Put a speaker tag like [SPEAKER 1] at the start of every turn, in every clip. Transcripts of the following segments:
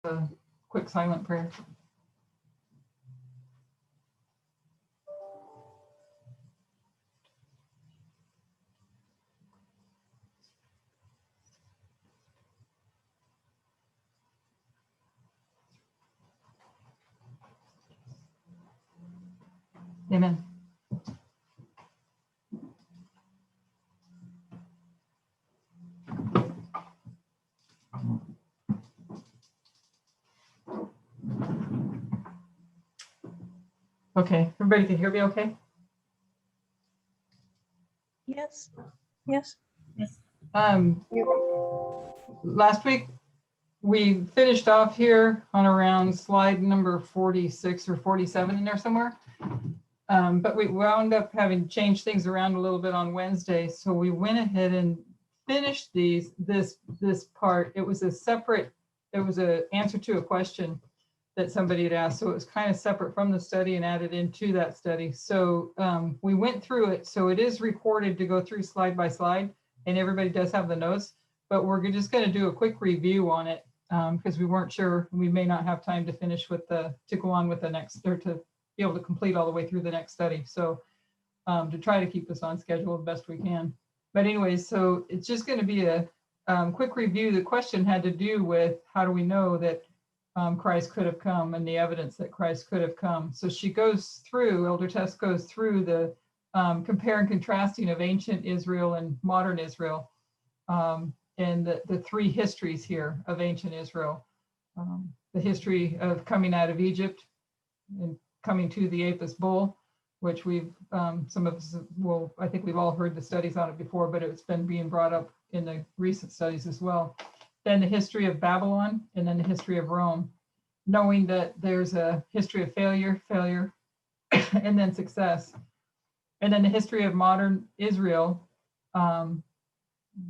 [SPEAKER 1] a quick silent prayer. Amen. Okay, everybody can hear me okay?
[SPEAKER 2] Yes. Yes.
[SPEAKER 3] Yes.
[SPEAKER 1] Last week we finished off here on around slide number 46 or 47 in there somewhere. But we wound up having changed things around a little bit on Wednesday. So we went ahead and finished this part. It was an answer to a question that somebody had asked. So it was kind of separate from the study and added into that study. So we went through it. So it is recorded to go through slide by slide, and everybody does have the notes, but we're just going to do a quick review on it because we weren't sure, we may not have time to finish to go on with the next, or to be able to complete all the way through the next study. So to try to keep us on schedule the best we can. But anyways, so it's just going to be a quick review. The question had to do with how do we know that Christ could have come and the evidence that Christ could have come. So she goes through, Elder Tess goes through the compare and contrasting of ancient Israel and modern Israel, and the three histories here of ancient Israel. The history of coming out of Egypt and coming to the Apis bull, which we've, some of us will, I think we've all heard the studies on it before, but it's been being brought up in the recent studies as well. Then the history of Babylon, and then the history of Rome, knowing that there's a history of failure, and then success. And then the history of modern Israel,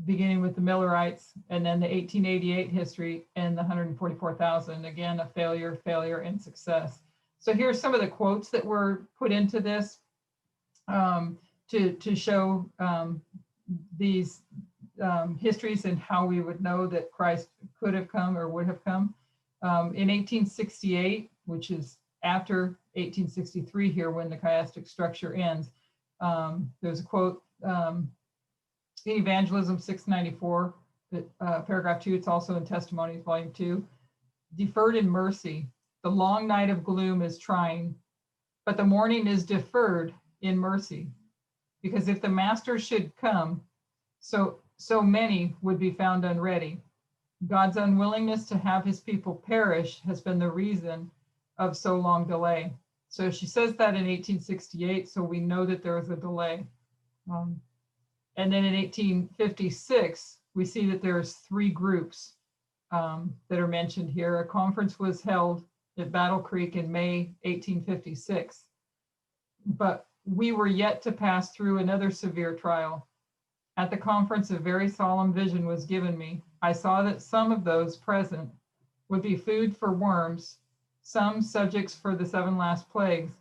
[SPEAKER 1] beginning with the Millerites, and then the 1888 history and the 144,000, again, a failure, and success. So here's some of the quotes that were put into this to show these histories and how we would know that Christ could have come or would have come. In 1868, which is after 1863 here when the chiastic structure ends, there's a quote, in Evangelism 694, paragraph 2, it's also in Testimonies, volume 2, deferred in mercy. The long night of gloom is trying, but the morning is deferred in mercy. Because if the master should come, so many would be found unready. God's unwillingness to have his people perish has been the reason of so long delay. So she says that in 1868, so we know that there was a delay. And then in 1856, we see that there's three groups that are mentioned here. A conference was held at Battle Creek in May 1856, but we were yet to pass through another severe trial. At the conference, a very solemn vision was given me. I saw that some of those present would be food for worms, some subjects for the 7 last plagues,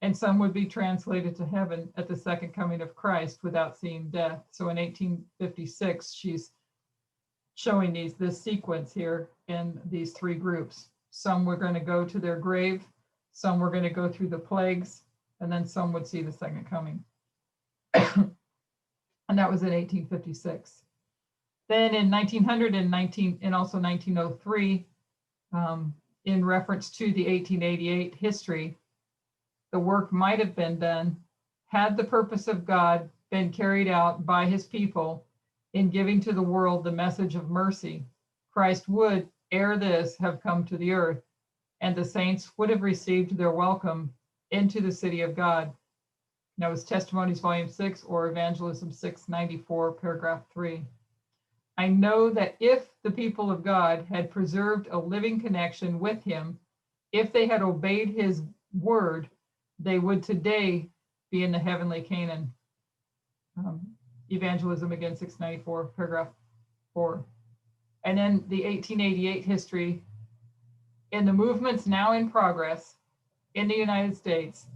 [SPEAKER 1] and some would be translated to heaven at the second coming of Christ without seeing death. So in 1856, she's showing this sequence here in these three groups. Some were going to go to their grave, some were going to go through the plagues, and then some would see the second coming. And that was in 1856. Then in 1900 and also 1903, in reference to the 1888 history, the work might have been done had the purpose of God been carried out by his people in giving to the world the message of mercy. Christ would, ere this, have come to the earth, and the saints would have received their welcome into the city of God. That was Testimonies, volume 6, or Evangelism 694, paragraph 3. I know that if the people of God had preserved a living connection with him, if they had obeyed his word, they would today be in the heavenly Canaan. Evangelism, again, 694, paragraph 4. And then the 1888 history. In the movements now in progress in the United States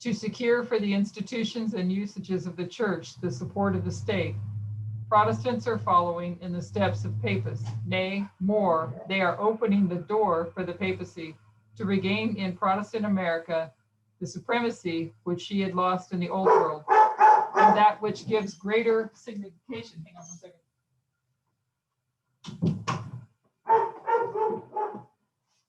[SPEAKER 1] to secure for the institutions and usages of the church the support of the state, Protestants are following in the steps of papists. Nay, more, they are opening the door for the papacy to regain in Protestant America the supremacy which she had lost in the old world, and that which gives greater signification. Hang on 1 second.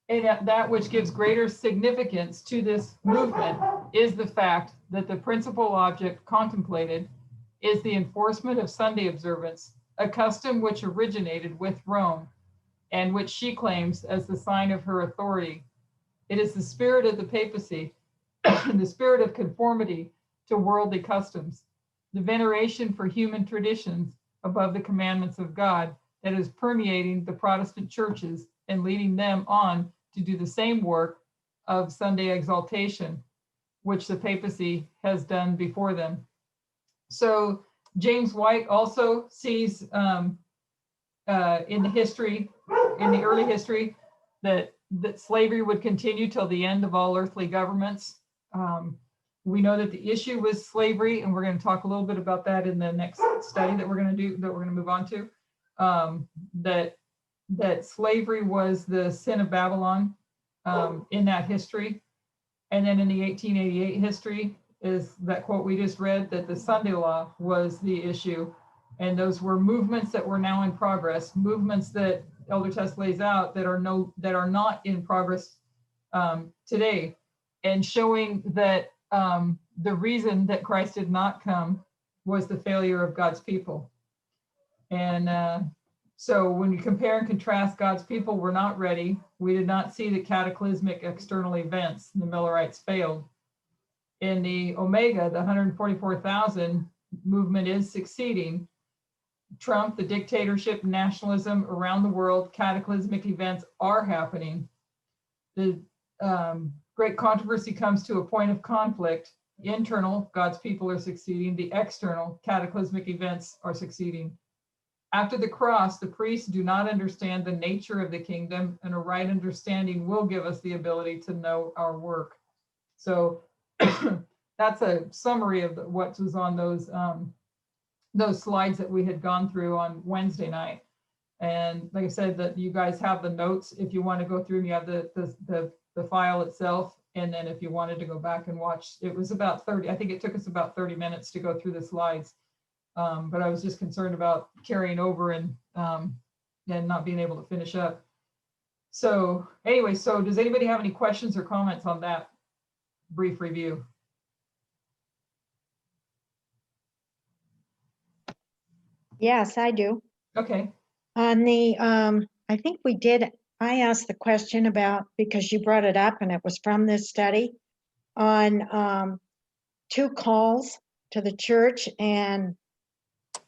[SPEAKER 1] And that which gives greater significance to this movement is the fact that the principal object contemplated is the enforcement of Sunday observance, a custom which originated with Rome and which she claims as the sign of her authority. It is the spirit of the papacy, the spirit of conformity to worldly customs, the veneration for human traditions above the commandments of God that is permeating the Protestant churches and leading them on to do the same work of Sunday exaltation, which the papacy has done before them. So James White also sees in the history, in the early history, that slavery would continue till the end of all earthly governments. We know that the issue was slavery, and we're going to talk a little bit about that in the next study that we're going to do, that we're going to move on to. That slavery was the sin of Babylon in that history. And then in the 1888 history is that quote we just read, that the Sunday law was the issue. And those were movements that were now in progress, movements that Elder Tess lays out that are not in progress today, and showing that the reason that Christ did not come was the failure of God's people. And so when you compare and contrast, God's people were not ready. We did not see the cataclysmic external events. The Millerites failed. In the Omega, the 144,000 movement is succeeding. Trump, the dictatorship, nationalism around the world, cataclysmic events are happening. The great controversy comes to a point of conflict. Internal, God's people are succeeding. The external, cataclysmic events are succeeding. After the cross, the priests do not understand the nature of the kingdom, and a right understanding will give us the ability to know our work. So that's a summary of what was on those slides that we had gone through on Wednesday night. And like I said, that you guys have the notes if you want to go through, and you have the file itself. And then if you wanted to go back and watch, it was about 30, I think it took us about 30 minutes to go through the slides. But I was just concerned about carrying over and not being able to finish up. So anyway, so does anybody have any questions or comments on that brief review?
[SPEAKER 2] Yes, I do.
[SPEAKER 1] Okay.
[SPEAKER 2] On the, I think I asked the question about, because you brought it up and it was from this study, on 2 calls to the church, and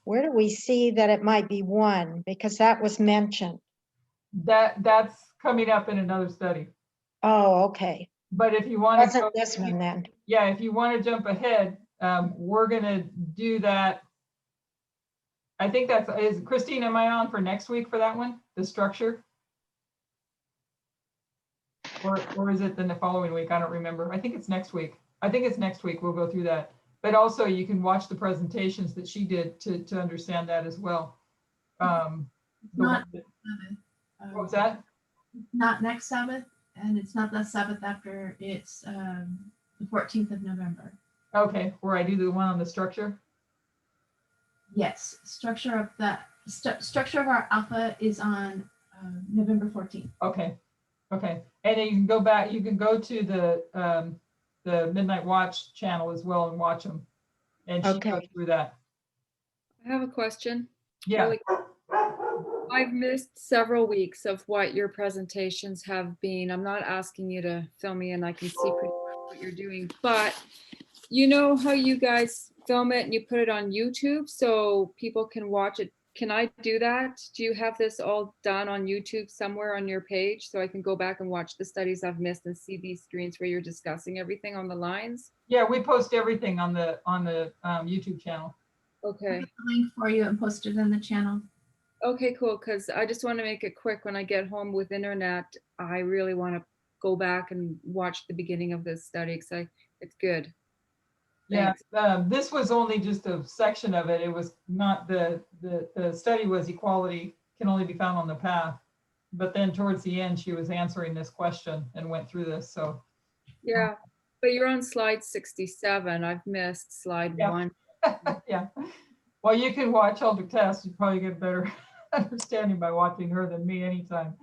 [SPEAKER 2] where do we see that it might be 1? Because that was mentioned.
[SPEAKER 1] That's coming up in another study.
[SPEAKER 2] Oh, okay.
[SPEAKER 1] But if you want to go,
[SPEAKER 2] this one then.
[SPEAKER 1] Yeah, if you want to jump ahead, we're going to do that. I think is Christine, am I on for next week for that one, the structure? Or is it the following week? I don't remember. I think it's next week. I think it's next week we'll go through that. But also you can watch the presentations that she did to understand that as well.
[SPEAKER 3] Not
[SPEAKER 1] What was that?
[SPEAKER 3] Not next Sabbath, and it's not the Sabbath after. It's the 14th of November.
[SPEAKER 1] Okay, where I do the one on the structure.
[SPEAKER 3] Yes, structure of our alpha is on November 14th.
[SPEAKER 1] Okay, and then you can go back. You can go to the Midnight Watch channel as well and watch them, and she goes through that.
[SPEAKER 4] I have a question.
[SPEAKER 1] Yeah.
[SPEAKER 4] Really, I've missed several weeks of what your presentations have been. I'm not asking you to fill me in. I can see pretty much what you're doing, but you know how you guys film it and you put it on YouTube so people can watch it. Can I do that? Do you have this all done on YouTube somewhere on your page so I can go back and watch the studies I've missed and see these screens where you're discussing everything on the lines?
[SPEAKER 1] Yeah, we post everything on the YouTube channel.
[SPEAKER 3] I'll
[SPEAKER 4] Okay.
[SPEAKER 3] get the link for you and post it in the channel.
[SPEAKER 4] Okay, cool. Because I just want to make it quick. When I get home with internet, I really want to go back and watch the beginning of this study because it's good.
[SPEAKER 1] Yeah,
[SPEAKER 4] Thanks.
[SPEAKER 1] this was only just a section of it. It was not the study was equality can only be found on the path. But then towards the end, she was answering this question and went through this. So
[SPEAKER 4] Yeah, but you're on slide 67. I've missed slide
[SPEAKER 1] Yeah.
[SPEAKER 4] 1.
[SPEAKER 1] yeah. Well, you can watch Elder Tess. You probably get better understanding by watching her than me anytime.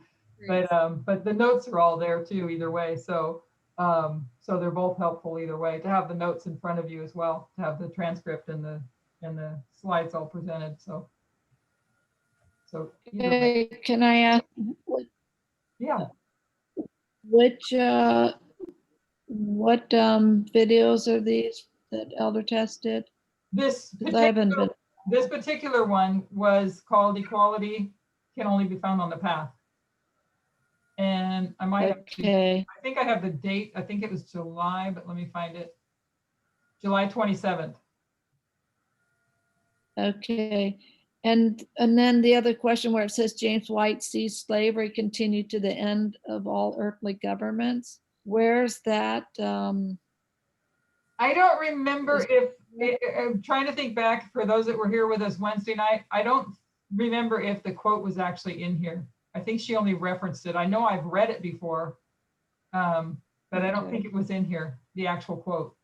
[SPEAKER 4] Thanks.
[SPEAKER 1] But the notes are all there too, either way. So so they're both helpful either way to have the notes in front of you as well, to have the transcript and the slides all presented. So either way.
[SPEAKER 5] Hey, can I ask
[SPEAKER 1] Yeah.
[SPEAKER 5] which what videos are these that Elder Tess did?
[SPEAKER 1] This
[SPEAKER 5] 'Cause I haven't
[SPEAKER 1] particular,
[SPEAKER 5] been.
[SPEAKER 1] this particular one was called Equality Can Only Be Found on the Path. And I might actually,
[SPEAKER 5] Okay.
[SPEAKER 1] I think I have the date. I think it was July, but let me find it. July 27th.
[SPEAKER 5] Okay. And then the other question where it says James White sees slavery continue to the end of all earthly governments. Where's that?
[SPEAKER 1] I don't remember
[SPEAKER 5] Is-
[SPEAKER 1] if, I'm trying to think back for those that were here with us Wednesday night. I don't remember if the quote was actually in here. I think she only referenced it. I know I've read it before, but I don't
[SPEAKER 5] Okay.
[SPEAKER 1] think it was in here, the actual quote.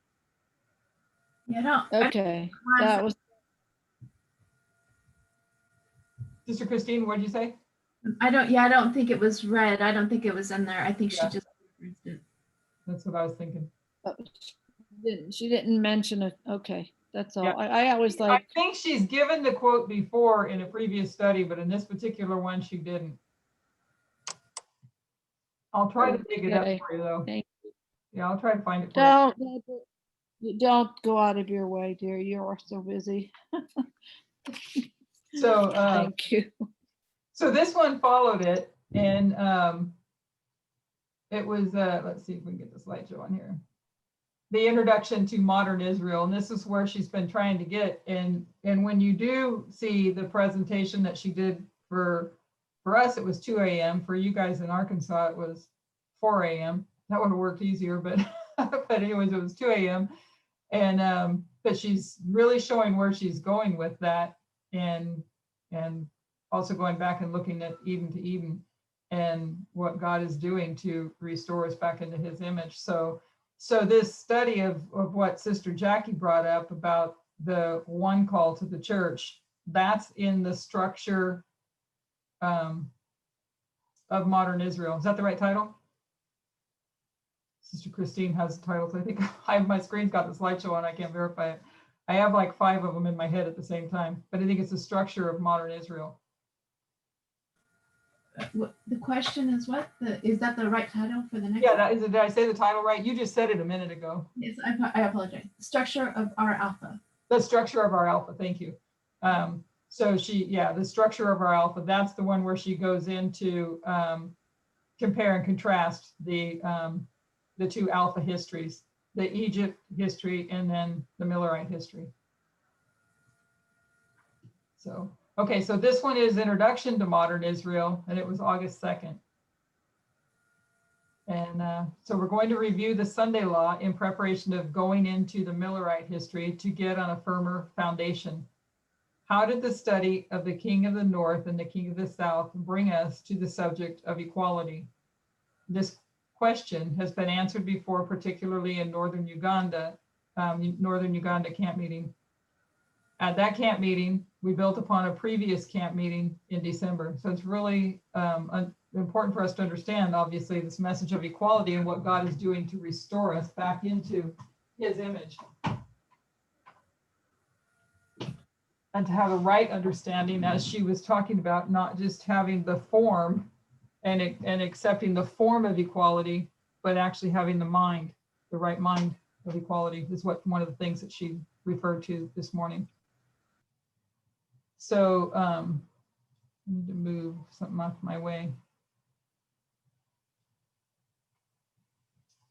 [SPEAKER 3] Yeah,
[SPEAKER 5] Okay. That was
[SPEAKER 1] Sister Christine, what did you say?
[SPEAKER 3] I don't think it was read. I don't think it was in there. I think she
[SPEAKER 1] Yeah.
[SPEAKER 3] just referenced it.
[SPEAKER 1] That's what I was thinking.
[SPEAKER 5] she didn't mention it. Okay. That's all.
[SPEAKER 1] Yeah.
[SPEAKER 5] I always
[SPEAKER 1] I
[SPEAKER 5] like,
[SPEAKER 1] think she's given the quote before in a previous study, but in this particular one, she didn't. I'll try to dig it up
[SPEAKER 5] Okay.
[SPEAKER 1] for you though.
[SPEAKER 5] Thank
[SPEAKER 1] Yeah, I'll try to find it for you.
[SPEAKER 5] don't go out of your way, dear. You're so busy.
[SPEAKER 1] So,
[SPEAKER 5] Thank you.
[SPEAKER 1] so this one followed it, and it was, let's see if we can get the slideshow on here. The introduction to modern Israel, and this is where she's been trying to get. And when you do see the presentation that she did for us, it was 2 a.m. For you guys in Arkansas, it was 4 a.m. That would have worked easier, but but anyways, it was 2 a.m. And but she's really showing where she's going with that, and also going back and looking at Eden to Eden and what God is doing to restore us back into his image. So this study of what Sister Jackie brought up about the one call to the church, that's in the structure of modern Israel. Is that the right title? Sister Christine has the titles. I think I have my screen's got the slideshow on. I can't verify it. I have like 5 of them in my head at the same time, but I think it's the structure of modern Israel.
[SPEAKER 3] The question is what? Is that the right title for the next?
[SPEAKER 1] Yeah, that is. Did I say the title right? You just said it a minute ago.
[SPEAKER 3] Yes, I apologize. Structure of our alpha.
[SPEAKER 1] The structure of our alpha. Thank you. So the structure of our alpha. That's the one where she goes into compare and contrast the 2 alpha histories, the Egypt history and then the Millerite history. So, okay, so this one is Introduction to Modern Israel, and it was August 2nd. And so we're going to review the Sunday law in preparation of going into the Millerite history to get on a firmer foundation. How did the study of the King of the North and the King of the South bring us to the subject of equality? This question has been answered before, particularly in Northern Uganda camp meeting. At that camp meeting, we built upon a previous camp meeting in December. So it's really important for us to understand, obviously, this message of equality and what God is doing to restore us back into his image. And to have a right understanding, as she was talking about, not just having the form and accepting the form of equality, but actually having the mind, the right mind of equality is what one of the things that she referred to this morning. So I need to move something off my way.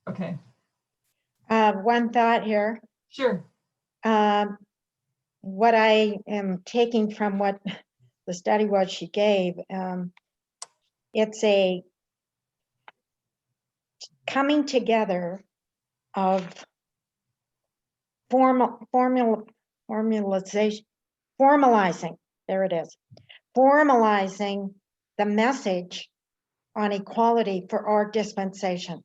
[SPEAKER 1] Okay,
[SPEAKER 2] One thought here.
[SPEAKER 1] sure.
[SPEAKER 2] What I am taking from what the study was she gave, it's a coming together of formalizing, there it is, formalizing the message on equality for our dispensation.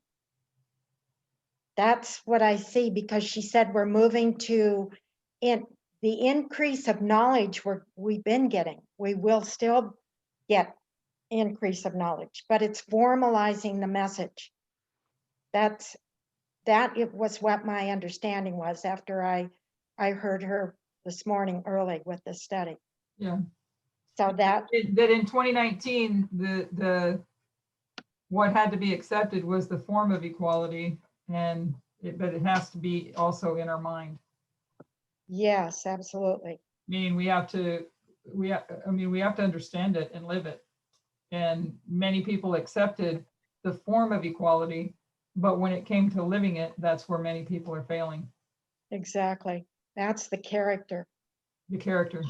[SPEAKER 2] That's what I see, because she said we're moving to the increase of knowledge we've been getting. We will still get increase of knowledge, but it's formalizing the message. That it was what my understanding was after I heard her this morning early with this study.
[SPEAKER 1] Yeah.
[SPEAKER 2] So that
[SPEAKER 1] in 2019, what had to be accepted was the form of equality, but it has to be also in our mind.
[SPEAKER 2] yes, absolutely.
[SPEAKER 1] Meaning we have to understand it and live it. And many people accepted the form of equality, but when it came to living it, that's where many people are failing.
[SPEAKER 2] Exactly. That's the character
[SPEAKER 1] The character.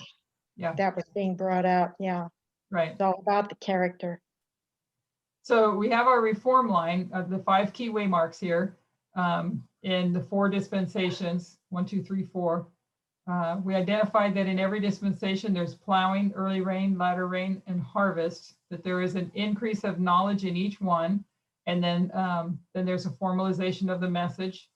[SPEAKER 1] Yeah,
[SPEAKER 2] that was being brought out. Yeah,
[SPEAKER 1] right.
[SPEAKER 2] it's all about the character.
[SPEAKER 1] So we have our reform line of the 5 key waymarks here in the 4 dispensations, 1, 2, 3, 4. We identified that in every dispensation, there's plowing, early rain, latter rain, and harvest, that there is an increase of knowledge in each one. And then there's a formalization of the message.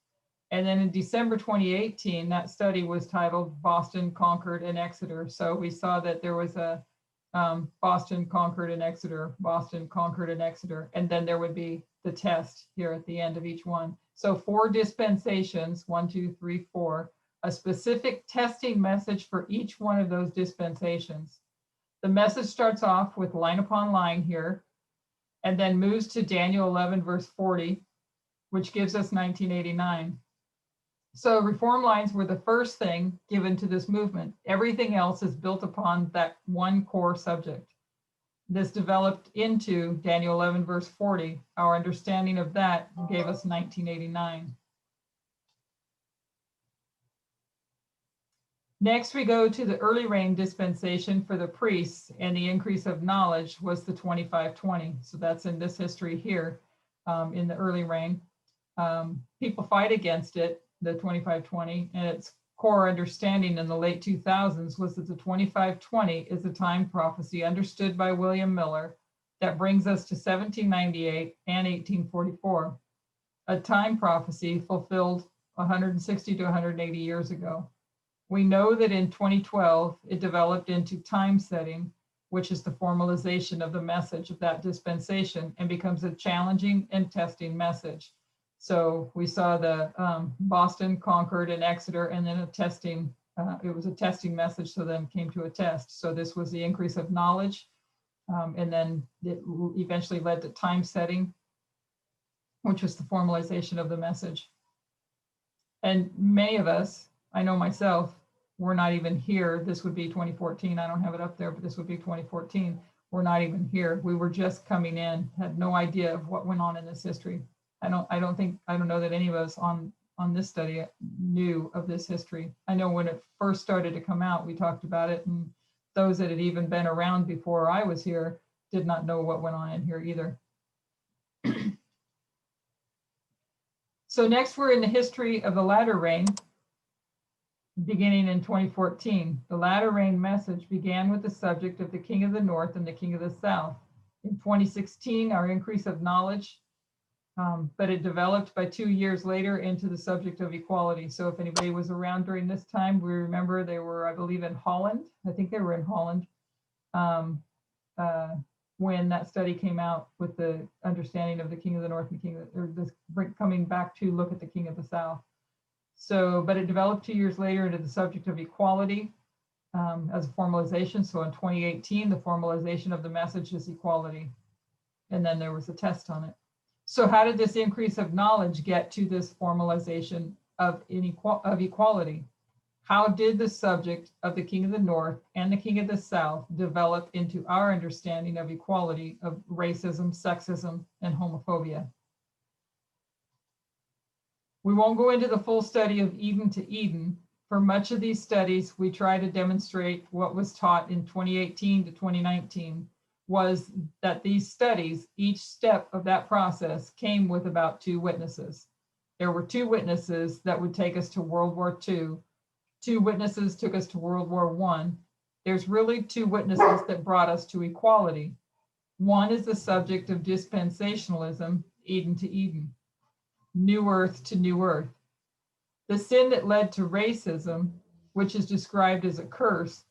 [SPEAKER 1] And then in December 2018, that study was titled Boston, Concord, and Exeter. So we saw that there was a Boston, Concord, and Exeter, Boston, Concord, and Exeter. And then there would be the test here at the end of each one. So 4 dispensations, 1, 2, 3, 4, a specific testing message for each one of those dispensations. The message starts off with line upon line here, and then moves to Daniel 11, verse 40, which gives us 1989. So reform lines were the first thing given to this movement. Everything else is built upon that one core subject. This developed into Daniel 11, verse 40. Our understanding of that gave us 1989. Next, we go to the early rain dispensation for the priests, and the increase of knowledge was the 2520. So that's in this history here in the early rain. People fight against it, the 2520, and its core understanding in the late 2000s was that the 2520 is a time prophecy understood by William Miller that brings us to 1798 and 1844, a time prophecy fulfilled 160 to 180 years ago. We know that in 2012, it developed into time setting, which is the formalization of the message of that dispensation and becomes a challenging and testing message. So we saw the Boston, Concord, and Exeter, and then a testing, it was a testing message, so then came to a test. So this was the increase of knowledge, and then it eventually led to time setting, which was the formalization of the message. And many of us, I know myself, we're not even here. This would be 2014. I don't have it up there, but this would be 2014. We're not even here. We were just coming in, had no idea of what went on in this history. I don't know that any of us on this study knew of this history. I know when it first started to come out, we talked about it, and those that had even been around before I was here did not know what went on in here either. So next, we're in the history of the latter rain, beginning in 2014. The latter rain message began with the subject of the King of the North and the King of the South. In 2016, our increase of knowledge, but it developed by 2 years later into the subject of equality. So if anybody was around during this time, we remember they were, I believe, in Holland. I think they were in Holland when that study came out with the understanding of the King of the North and King of the, or this coming back to look at the King of the South. So, but it developed 2 years later into the subject of equality as a formalization. So in 2018, the formalization of the message is equality. And then there was a test on it. So how did this increase of knowledge get to this formalization of equality? How did the subject of the King of the North and the King of the South develop into our understanding of equality, of racism, sexism, and homophobia? We won't go into the full study of Eden to Eden. For much of these studies, we try to demonstrate what was taught in 2018 to 2019 was that these studies, each step of that process came with about 2 witnesses. There were two witnesses that would take us to World War II. Two witnesses took us to World War I. There's really two witnesses that brought us to equality. One is the subject of dispensationalism, Eden to Eden, new earth to new earth. The sin that led to racism, which is described as a curse,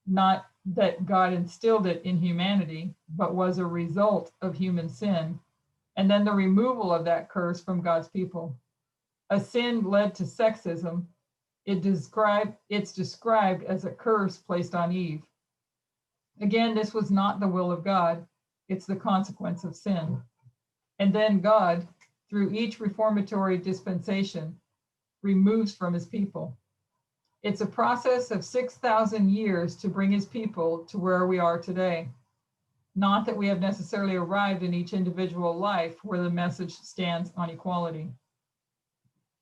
[SPEAKER 1] not that God instilled it in humanity, but was a result of human sin, and then the removal of that curse from God's people. A sin led to sexism. It's described as a curse placed on Eve. Again, this was not the will of God. It's the consequence of sin. And then God, through each reformatory dispensation, removes from his people. It's a process of 6,000 years to bring his people to where we are today. Not that we have necessarily arrived in each individual life where the message stands on equality.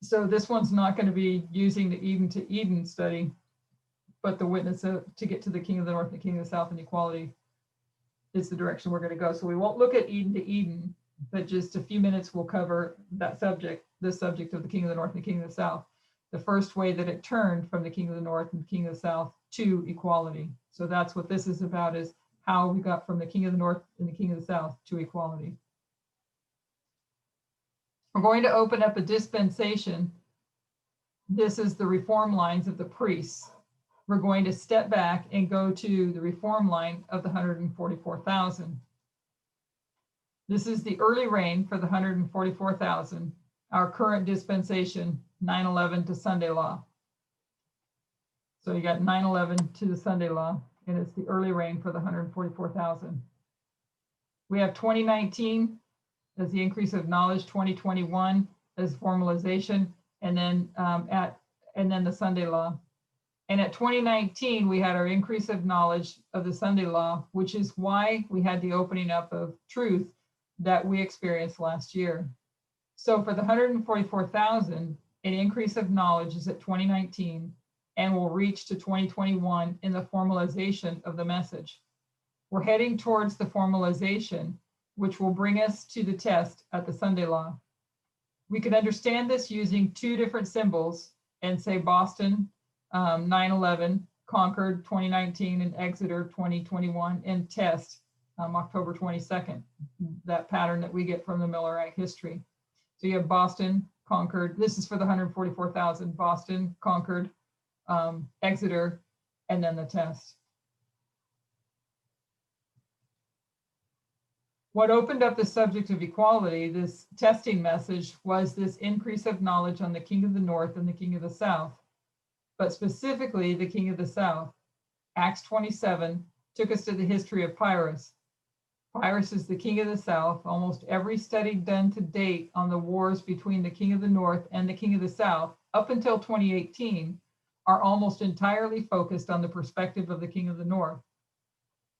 [SPEAKER 1] So this one's not going to be using the Eden to Eden study, but the witness to get to the King of the North and the King of the South and equality is the direction we're going to go. So we won't look at Eden to Eden, but just a few minutes we'll cover that subject, the subject of the King of the North and the King of the South, the first way that it turned from the King of the North and the King of the South to equality. So that's what this is about, is how we got from the King of the North and the King of the South to equality. We're going to open up a dispensation. This is the reform lines of the priests. We're going to step back and go to the reform line of the 144,000. This is the early reign for the 144,000, our current dispensation, 9/11 to Sunday law. So you got 9/11 to the Sunday law, and it's the early reign for the 144,000. We have 2019 as the increase of knowledge, 2021 as formalization, and then the Sunday law. And at 2019, we had our increase of knowledge of the Sunday law, which is why we had the opening up of truth that we experienced last year. So for the 144,000, an increase of knowledge is at 2019 and will reach to 2021 in the formalization of the message. We're heading towards the formalization, which will bring us to the test at the Sunday law. We can understand this using two different symbols and say Boston, 9/11, Concord 2019, and Exeter 2021, and test October 22nd, that pattern that we get from the Millerite History. So you have Boston, Concord, this is for the 144,000, Boston, Concord, Exeter, and then the test. What opened up the subject of equality, this testing message, was this increase of knowledge on the King of the North and the King of the South, but specifically the King of the South. Acts 27 took us to the history of Pyrrhus. Pyrrhus is the King of the South. Almost every study done to date on the wars between the King of the North and the King of the South, up until 2018, are almost entirely focused on the perspective of the King of the North.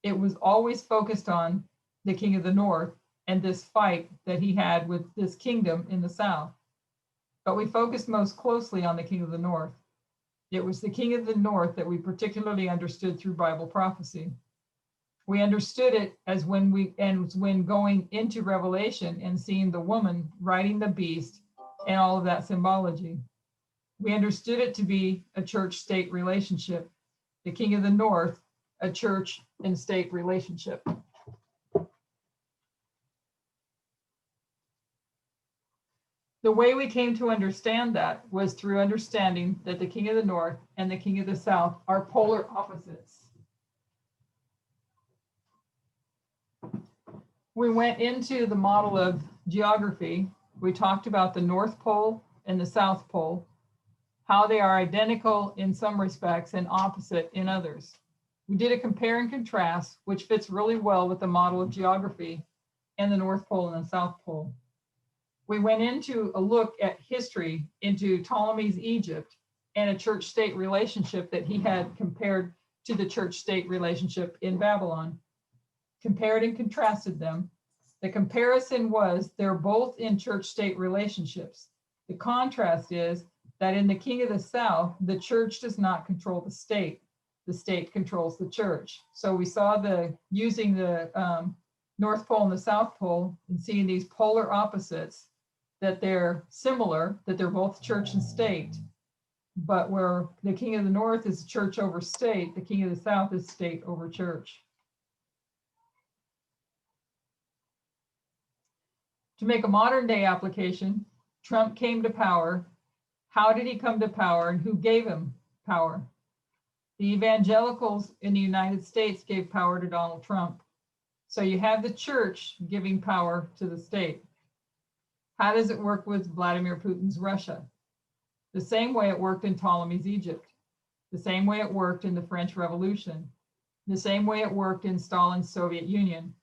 [SPEAKER 1] It was always focused on the King of the North and this fight that he had with this kingdom in the South. But we focused most closely on the King of the North. It was the King of the North that we particularly understood through Bible prophecy. We understood it as when going into Revelation and seeing the woman riding the beast and all of that symbology. We understood it to be a church-state relationship. The King of the North, a church and state relationship. The way we came to understand that was through understanding that the King of the North and the King of the South are polar opposites. We went into the model of geography. We talked about the North Pole and the South Pole, how they are identical in some respects and opposite in others. We did a compare and contrast, which fits really well with the model of geography and the North Pole and the South Pole. We went into a look at history into Ptolemy's Egypt and a church-state relationship that he had compared to the church-state relationship in Babylon. Compared and contrasted them. The comparison was they're both in church-state relationships. The contrast is that in the King of the South, the church does not control the state. The state controls the church. So we saw using the North Pole and the South Pole and seeing these polar opposites that they're similar, that they're both church and state, but where the king of the north is church over state, the king of the south is state over church. To make a modern day application, Trump came to power. How did he come to power and who gave him power? The evangelicals in the United States gave power to Donald Trump. So you have the church giving power to the state. How does it work with Vladimir Putin's Russia? The same way it worked in Ptolemy's Egypt, the same way it worked in the French Revolution, the same way it worked in Stalin's Soviet Union.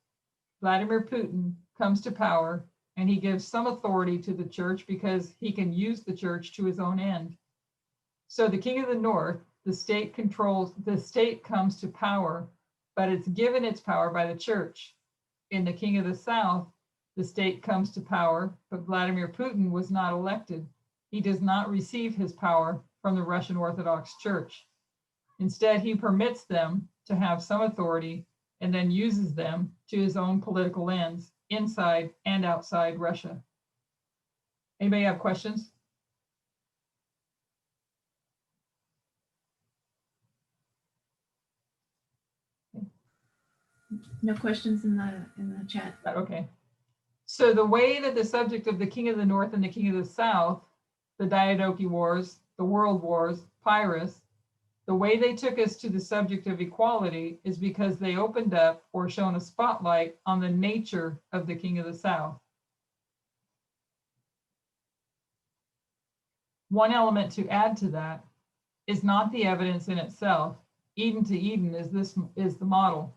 [SPEAKER 1] Vladimir Putin comes to power and he gives some authority to the church because he can use the church to his own end. So the king of the north, the state comes to power, but it's given its power by the church. In the king of the south, the state comes to power, but Vladimir Putin was not elected. He does not receive his power from the Russian Orthodox Church. Instead, he permits them to have some authority and then uses them to his own political ends inside and outside Russia. Anybody have questions?
[SPEAKER 3] No questions in the chat.
[SPEAKER 1] Okay. So the way that the subject of the king of the north and the king of the south, the Diadochi Wars, the World Wars, Pyrrhus, the way they took us to the subject of equality is because they opened up or shone a spotlight on the nature of the king of the south. One element to add to that is not the evidence in itself. Eden to Eden is the model.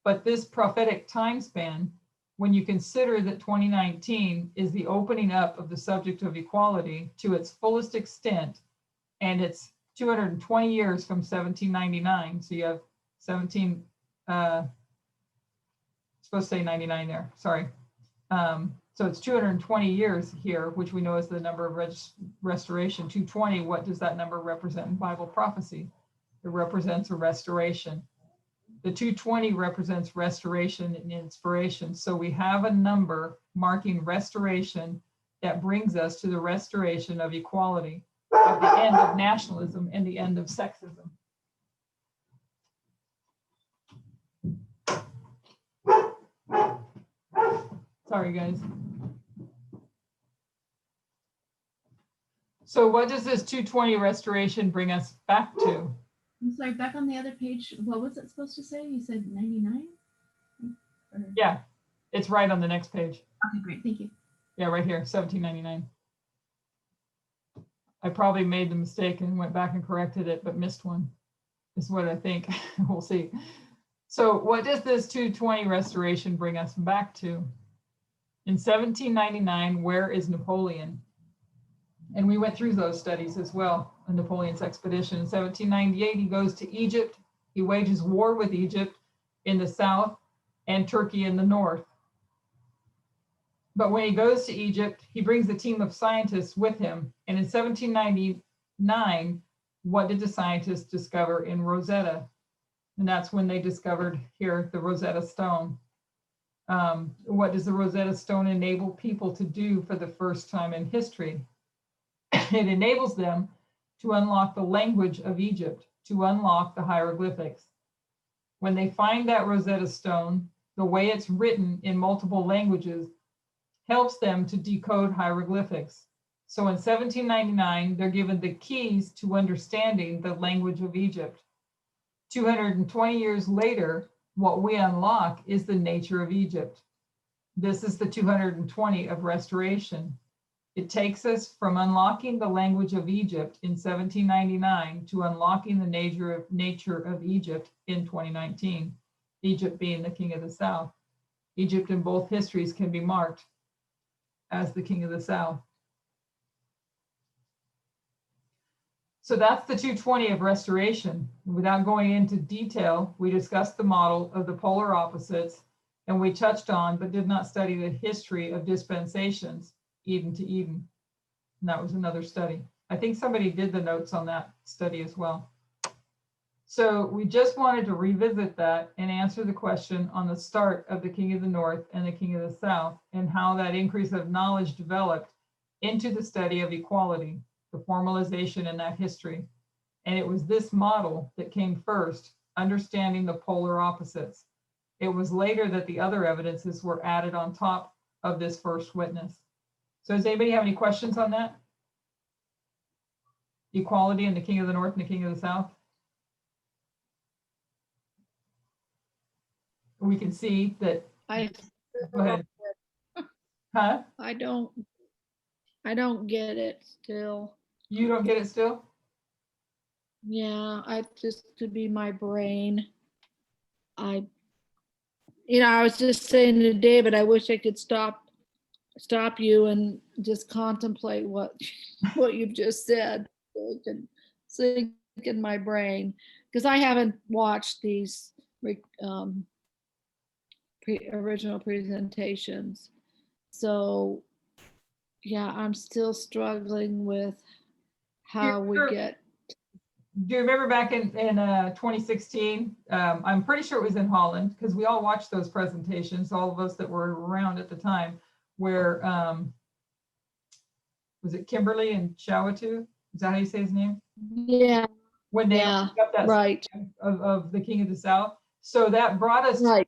[SPEAKER 1] But this prophetic time span, when you consider that 2019 is the opening up of the subject of equality to its fullest extent, and it's 220 years from 1799. So you have 17, supposed to say 99 there, sorry. So it's 220 years here, which we know is the number of restoration. 220, what does that number represent in Bible prophecy? It represents a restoration. The 220 represents restoration and inspiration. So we have a number marking restoration that brings us to the restoration of equality, of the end of nationalism and the end of sexism. Sorry, guys. So what does this 220 restoration bring us back to?
[SPEAKER 3] I'm sorry, back on the other page, what was it supposed to say? You said 99?
[SPEAKER 1] Yeah, it's right on the next page.
[SPEAKER 3] Okay, great, thank you.
[SPEAKER 1] Yeah, right here, 1799. I probably made the mistake and went back and corrected it, but missed one, is what I think. We'll see. So what does this 220 restoration bring us back to? In 1799, where is Napoleon? And we went through those studies as well on Napoleon's expedition. In 1798, he goes to Egypt. He wages war with Egypt in the south and Turkey in the north. But when he goes to Egypt, he brings a team of scientists with him. And in 1799, what did the scientists discover in Rosetta? And that's when they discovered here the Rosetta Stone. What does the Rosetta Stone enable people to do for the first time in history? It enables them to unlock the language of Egypt, to unlock the hieroglyphics. When they find that Rosetta Stone, the way it's written in multiple languages helps them to decode hieroglyphics. So in 1799, they're given the keys to understanding the language of Egypt. 220 years later, what we unlock is the nature of Egypt. This is the 220 of restoration. It takes us from unlocking the language of Egypt in 1799 to unlocking the nature of Egypt in 2019, Egypt being the king of the south. Egypt in both histories can be marked as the king of the south. So that's the 220 of restoration. Without going into detail, we discussed the model of the polar opposites, and we touched on, but did not study the history of dispensations, Eden to Eden. And that was another study. I think somebody did the notes on that study as well. So we just wanted to revisit that and answer the question on the start of the king of the north and the king of the south, and how that increase of knowledge developed into the study of equality, the formalization in that history. And it was this model that came first, understanding the polar opposites. It was later that the other evidences were added on top of this first witness. So does anybody have any questions on that? Equality and the King of the North and the King of the South? We can see that,
[SPEAKER 5] I,
[SPEAKER 1] go ahead. Huh?
[SPEAKER 5] I don't get it still.
[SPEAKER 1] You don't get it still?
[SPEAKER 5] Yeah, I just to be my brain. I was just saying to David, I wish I could stop you and just contemplate what you've just said. So it can sink in my brain because I haven't watched these original presentations. So yeah, I'm still struggling with how we get.
[SPEAKER 1] Do you remember back in 2016? I'm pretty sure it was in Holland because we all watched those presentations, all of us that were around at the time, where was it Kimberly and Shawatu? Is that how you say his name?
[SPEAKER 5] Yeah.
[SPEAKER 1] When they
[SPEAKER 5] Yeah,
[SPEAKER 1] got that
[SPEAKER 5] right.
[SPEAKER 1] of the King of the South. So that brought us
[SPEAKER 5] Right.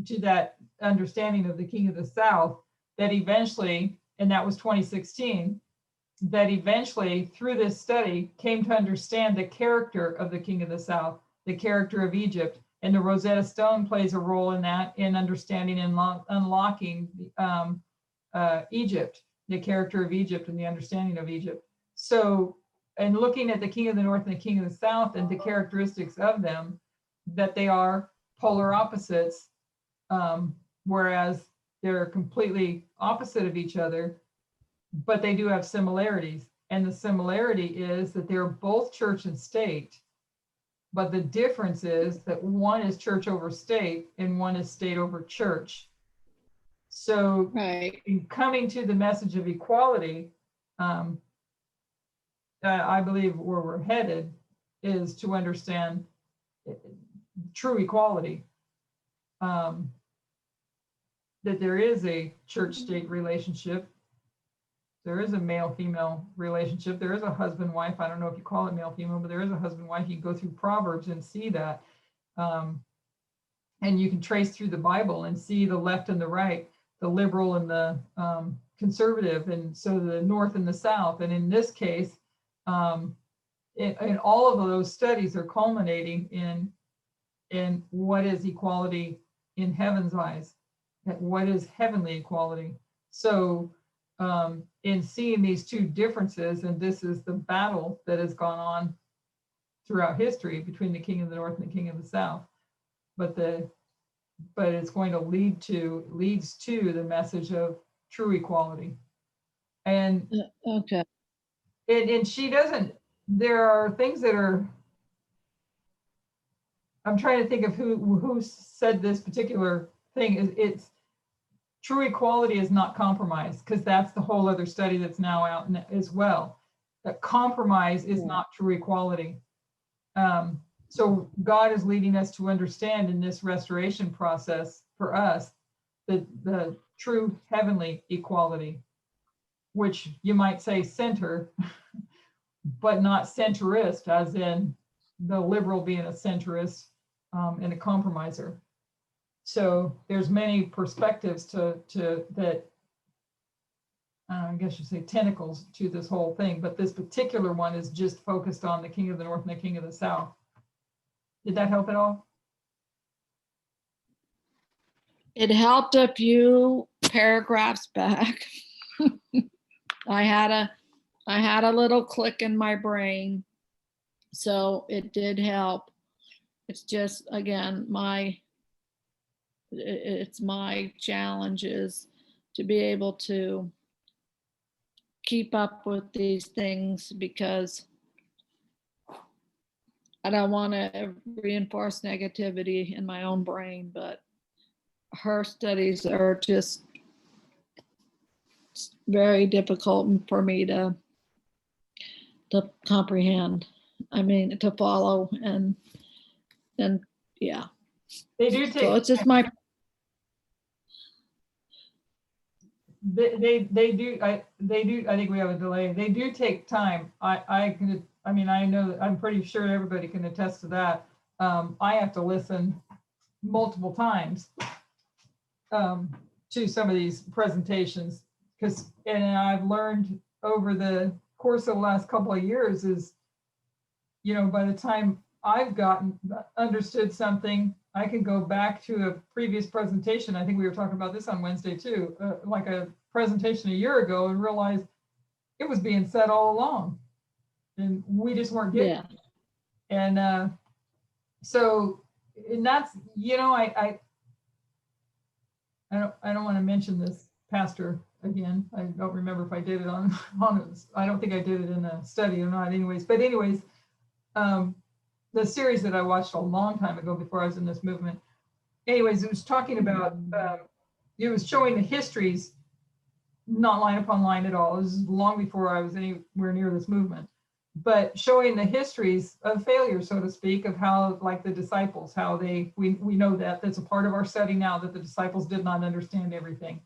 [SPEAKER 1] to that understanding of the King of the South that eventually, and that was 2016, that eventually through this study came to understand the character of the King of the South, the character of Egypt, and the Rosetta Stone plays a role in that, in understanding and unlocking Egypt, the character of Egypt and the understanding of Egypt. So, and looking at the King of the North and the King of the South and the characteristics of them, that they are polar opposites, whereas they're completely opposite of each other, but they do have similarities. And the similarity is that they're both church and state, but the difference is that one is church over state and one is state over church. So
[SPEAKER 5] Right.
[SPEAKER 1] in coming to the message of equality, I believe where we're headed is to understand true equality. That there is a church-state relationship. There is a male-female relationship. There is a husband-wife. I don't know if you call it male-female, but there is a husband-wife. You can go through Proverbs and see that. And you can trace through the Bible and see the left and the right, the liberal and the conservative, and so the North and the South. And in this case, in all of those studies are culminating in what is equality in heaven's eyes, what is heavenly equality. So in seeing these two differences, and this is the battle that has gone on throughout history between the King of the North and the King of the South, but it's going to leads to the message of true equality. And
[SPEAKER 5] Okay.
[SPEAKER 1] and she doesn't, there are things that are, I'm trying to think of who said this particular thing. It's true equality is not compromise, because that's the whole other study that's now out as well. That compromise is not true equality. So God is leading us to understand in this restoration process for us the true heavenly equality, which you might say center, but not centrist, as in the liberal being a centrist and a compromiser. So there's many perspectives to that, I guess you say tentacles to this whole thing, but this particular one is just focused on the King of the North and the King of the South. Did that help at all?
[SPEAKER 5] It helped a few paragraphs back. I had a little click in my brain, so it did help. It's just, again, it's my challenge is to be able to keep up with these things, because I don't want to reinforce negativity in my own brain, but her studies are just very difficult for me to comprehend. I mean, to follow, and yeah.
[SPEAKER 1] They do take.
[SPEAKER 5] So it's just my.
[SPEAKER 1] They do, I think we have a delay. They do take time. I mean, I know, I'm pretty sure everybody can attest to that. I have to listen multiple times to some of these presentations, and I've learned over the course of the last couple of years is, by the time I've understood something, I can go back to a previous presentation. I think we were talking about this on Wednesday too, like a presentation a year ago, and realize it was being said all along, and we just weren't getting
[SPEAKER 5] Yeah.
[SPEAKER 1] it. And so, and that's, I don't want to mention this pastor again. I don't remember if I did it on I don't think I did it in a study or not anyways. But anyways, the series that I watched a long time ago before I was in this movement, anyways, it was talking about, it was showing the histories, not line upon line at all. It was long before I was anywhere near this movement, but showing the histories of failure, so to speak, of how, like the disciples, how we know that that's a part of our study now, that the disciples did not understand everything.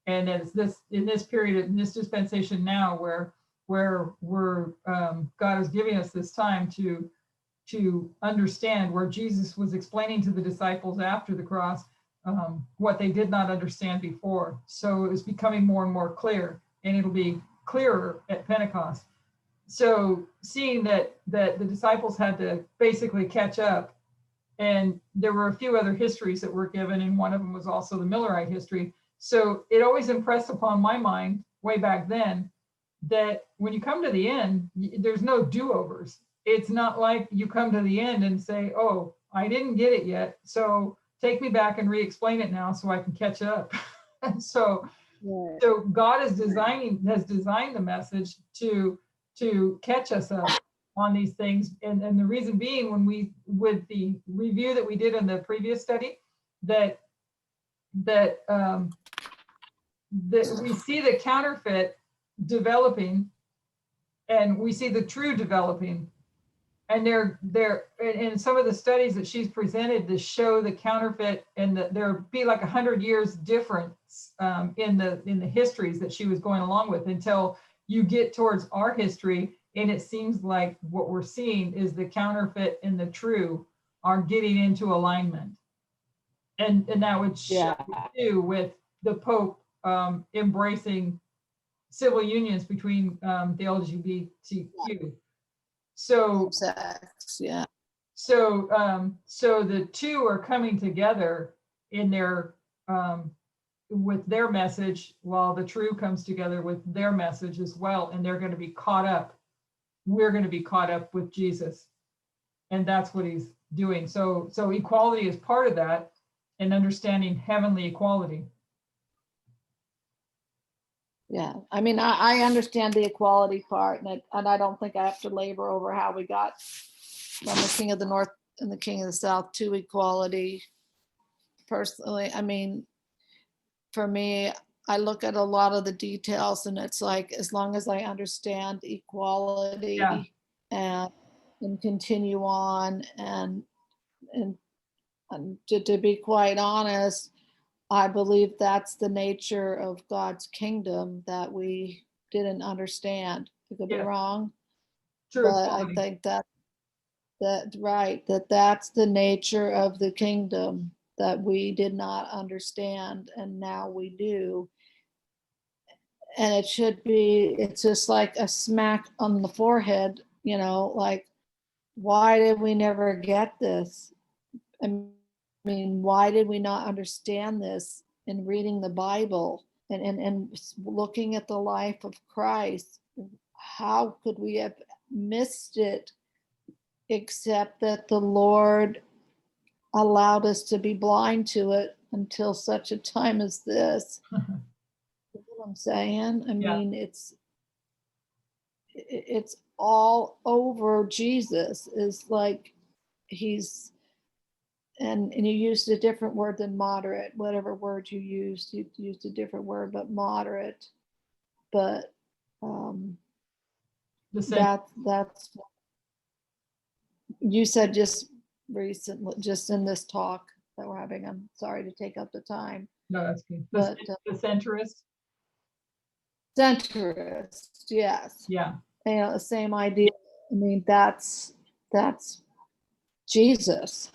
[SPEAKER 1] And it's in this period, in this dispensation now, where God is giving us this time to understand, where Jesus was explaining to the disciples after the cross what they did not understand before. So it was becoming more and more clear, and it'll be clearer at Pentecost. So seeing that the disciples had to basically catch up, and there were a few other histories that were given, and one of them was also the Millerite history. So it always impressed upon my mind way back then that when you come to the end, there's no do-overs. It's not like you come to the end and say, oh, I didn't get it yet, so take me back and re-explain it now so I can catch up. And so God has designed the message to catch us up on these things. And the reason being, with the review that we did in the previous study, that we see the counterfeit developing, and we see the true developing. And they're in some of the studies that she's presented to show the counterfeit, and there be like 100 years difference in the histories that she was going along with, until you get towards our history, and it seems like what we're seeing is the counterfeit and the true are getting into alignment. And that would show too with the Pope embracing civil unions between the LGBTQ. So
[SPEAKER 5] Yeah.
[SPEAKER 1] so the two are coming together in their with their message, while the true comes together with their message as well, and they're going to be caught up. We're going to be caught up with Jesus, and that's what he's doing. So equality is part of that, and understanding heavenly equality.
[SPEAKER 5] Yeah, I mean, I understand the equality part, and I don't think I have to labor over how we got from the King of the North and the King of the South to equality. Personally, I mean, for me, I look at a lot of the details, and it's like, as long as I understand equality and continue on, and to be quite honest, I believe that's the nature of God's kingdom that we didn't understand. I could be wrong,
[SPEAKER 1] True
[SPEAKER 5] but
[SPEAKER 1] equality.
[SPEAKER 5] I think that's the nature of the kingdom that we did not understand, and now we do. And it's just like a smack on the forehead, like, why did we never get this? I mean, why did we not understand this in reading the Bible and looking at the life of Christ? How could we have missed it, except that the Lord allowed us to be blind to it until such a time as this? You know what I'm saying? I mean, it's all over Jesus. Is like he's, and you used a different word than moderate. Whatever word you used a different word, but moderate. But that's you said just recently, just in this talk that we're having. I'm sorry to take up the time.
[SPEAKER 1] No, that's good.
[SPEAKER 5] But
[SPEAKER 1] The centrist.
[SPEAKER 5] Centrist, yes.
[SPEAKER 1] Yeah.
[SPEAKER 5] You know, the same idea. I mean, that's Jesus.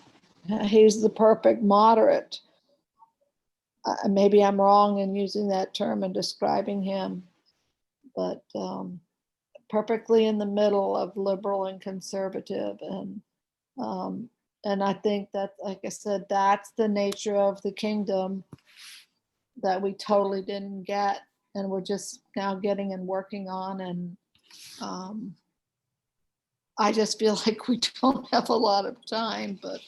[SPEAKER 5] He's the perfect moderate. Maybe I'm wrong in using that term and describing him, but perfectly in the middle of liberal and conservative. And I think that, like I said, that's the nature of the kingdom that we totally didn't get, and we're just now getting and working on. And I just feel like we don't have a lot of time, but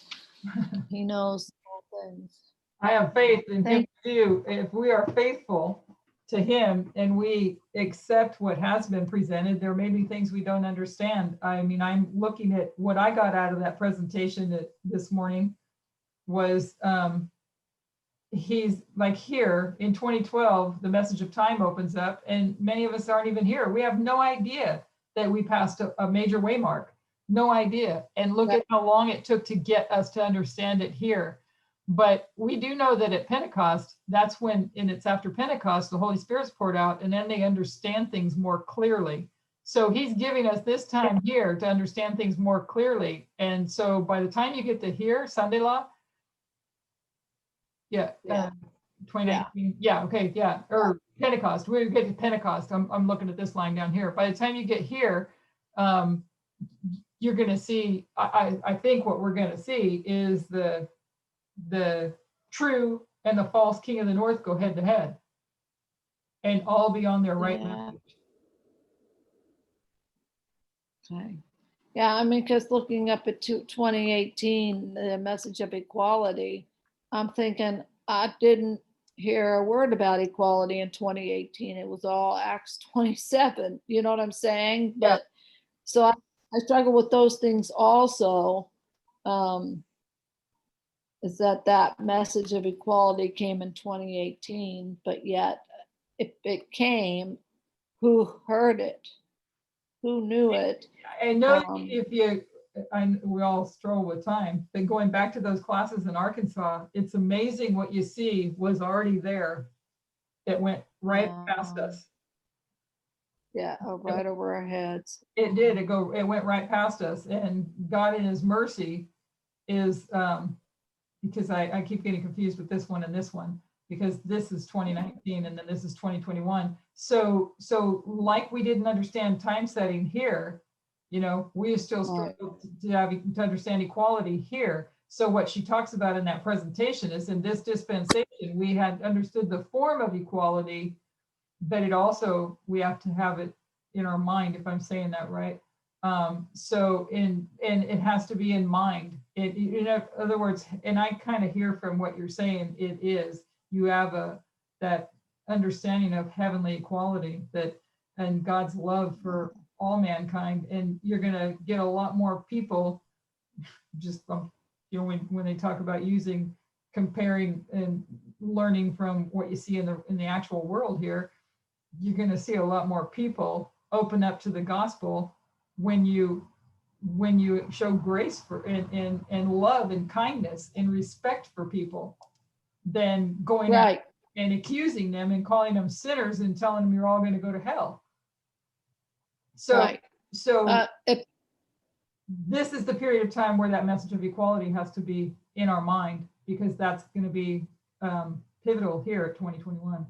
[SPEAKER 5] he knows all things.
[SPEAKER 1] I have faith in him
[SPEAKER 5] Thank-
[SPEAKER 1] too. If we are faithful to him and we accept what has been presented, there may be things we don't understand. I mean, I'm looking at what I got out of that presentation this morning was he's like here in 2012, the message of time opens up and many of us aren't even here. We have no idea that we passed a major waymark. No idea. And look at how long it took to get us to understand it here. But we do know that at Pentecost, that's when, and it's after Pentecost, the Holy Spirit's poured out, and then they understand things more clearly. So he's giving us this time here to understand things more clearly. And so by the time you get to here, Sunday law,
[SPEAKER 5] Yeah.
[SPEAKER 1] 2019, yeah, okay, yeah, or Pentecost, we get to Pentecost, I'm looking at this line down here. By the time you get here, you're gonna see, I think what we're gonna see is the true and the false king of the north go head to head and all be on their right
[SPEAKER 5] Yeah.
[SPEAKER 1] message.
[SPEAKER 5] Okay. Yeah, I mean, because looking up at 2018, the message of equality, I'm thinking I didn't hear a word about equality in 2018. It was all Acts 27. You know what I'm saying?
[SPEAKER 1] Yeah.
[SPEAKER 5] But so I struggle with those things also. Is that message of equality came in 2018, but yet if it came, who heard it? Who knew it?
[SPEAKER 1] I know
[SPEAKER 5] Um,
[SPEAKER 1] if you, we all stroll with time, but going back to those classes in Arkansas, it's amazing what you see was already there that went right past us.
[SPEAKER 5] Yeah, right over our heads.
[SPEAKER 1] It did, it went right past us, and God in his mercy is, because I keep getting confused with this one and this one, because this is 2019 and then this is 2021. So like we didn't understand time setting here, you know, we still struggle to understand equality here. So what she talks about in that presentation is in this dispensation, we had understood the form of equality, but it also, we have to have it in our mind, if I'm saying that right. So and it has to be in mind. In other words, and I kind of hear from what you're saying, it is, you have that understanding of heavenly equality, that and God's love for all mankind, and you're gonna get a lot more people just you know, when they talk about comparing and learning from what you see in the actual world here, you're going to see a lot more people open up to the gospel when you show grace for and love and kindness and respect for people, than going out and accusing them and calling them sinners and telling them you're all going to go to hell. So this is the period of time where that message of equality has to be in our mind, because that's going to be pivotal here at 2021.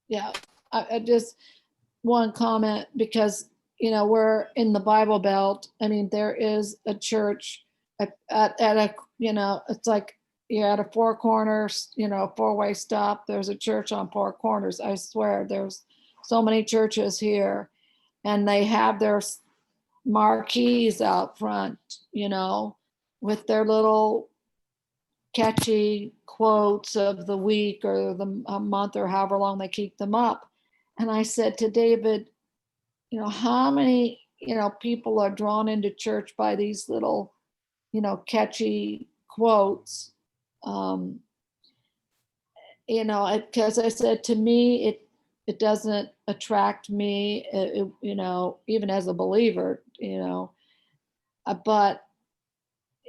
[SPEAKER 5] Yeah, I just one comment, because you know we're in the Bible Belt. I mean, there is a church at a, you know, it's like you're at a four corners, you know, four-way stop. There's a church on four corners. I swear, there's so many churches here, and they have their marquees out front, you know, with their little catchy quotes of the week or the month or however long they keep them up. And I said to David, you know, how many, you know, people are drawn into church by these little, you know, catchy quotes? You know, because I said, to me, it doesn't attract me, you know, even as a believer, you know, but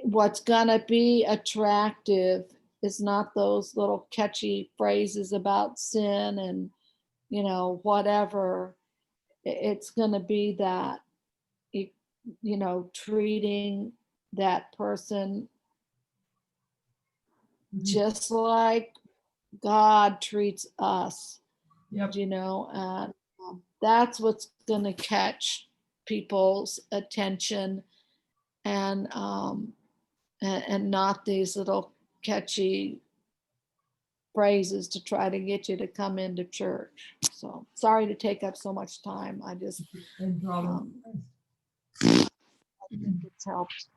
[SPEAKER 5] what's gonna be attractive is not those little catchy phrases about sin whatever, it's going to be that, treating that person just like God treats us,
[SPEAKER 1] Yep.
[SPEAKER 5] and that's what's going to catch people's attention, and not these little catchy phrases to try to get you to come into church. So sorry to take up so much time. I just
[SPEAKER 1] And draw them.
[SPEAKER 5] think it's helped.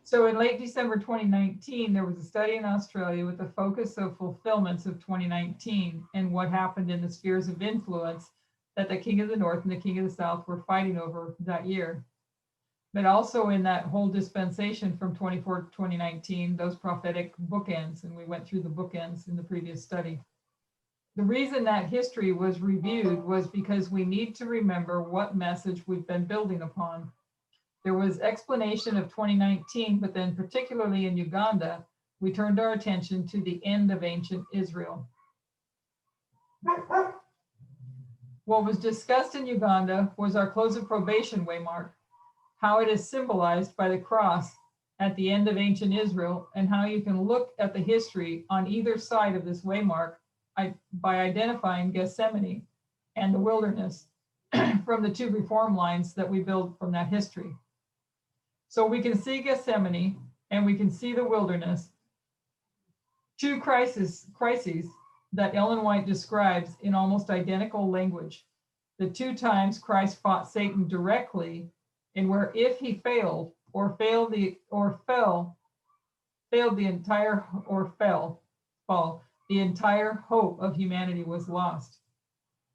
[SPEAKER 1] So in late December 2019, there was a study in Australia with the focus of fulfillments of 2019 and what happened in the spheres of influence that the King of the North and the King of the South were fighting over that year. But also in that whole dispensation from 24 to 2019, those prophetic bookends, and we went through the bookends in the previous study. The reason that history was reviewed was because we need to remember what message we've been building upon. There was explanation of 2019, but then particularly in Uganda, we turned our attention to the end of ancient Israel. What was discussed in Uganda was our close of probation waymark, how it is symbolized by the cross at the end of ancient Israel, and how you can look at the history on either side of this waymark by identifying Gethsemane and the wilderness from the two reform lines that we build from that history. So we can see Gethsemane and we can see the wilderness, two crises that Ellen White describes in almost identical language. The two times Christ fought Satan directly, and where if he failed or fell the entire hope of humanity was lost.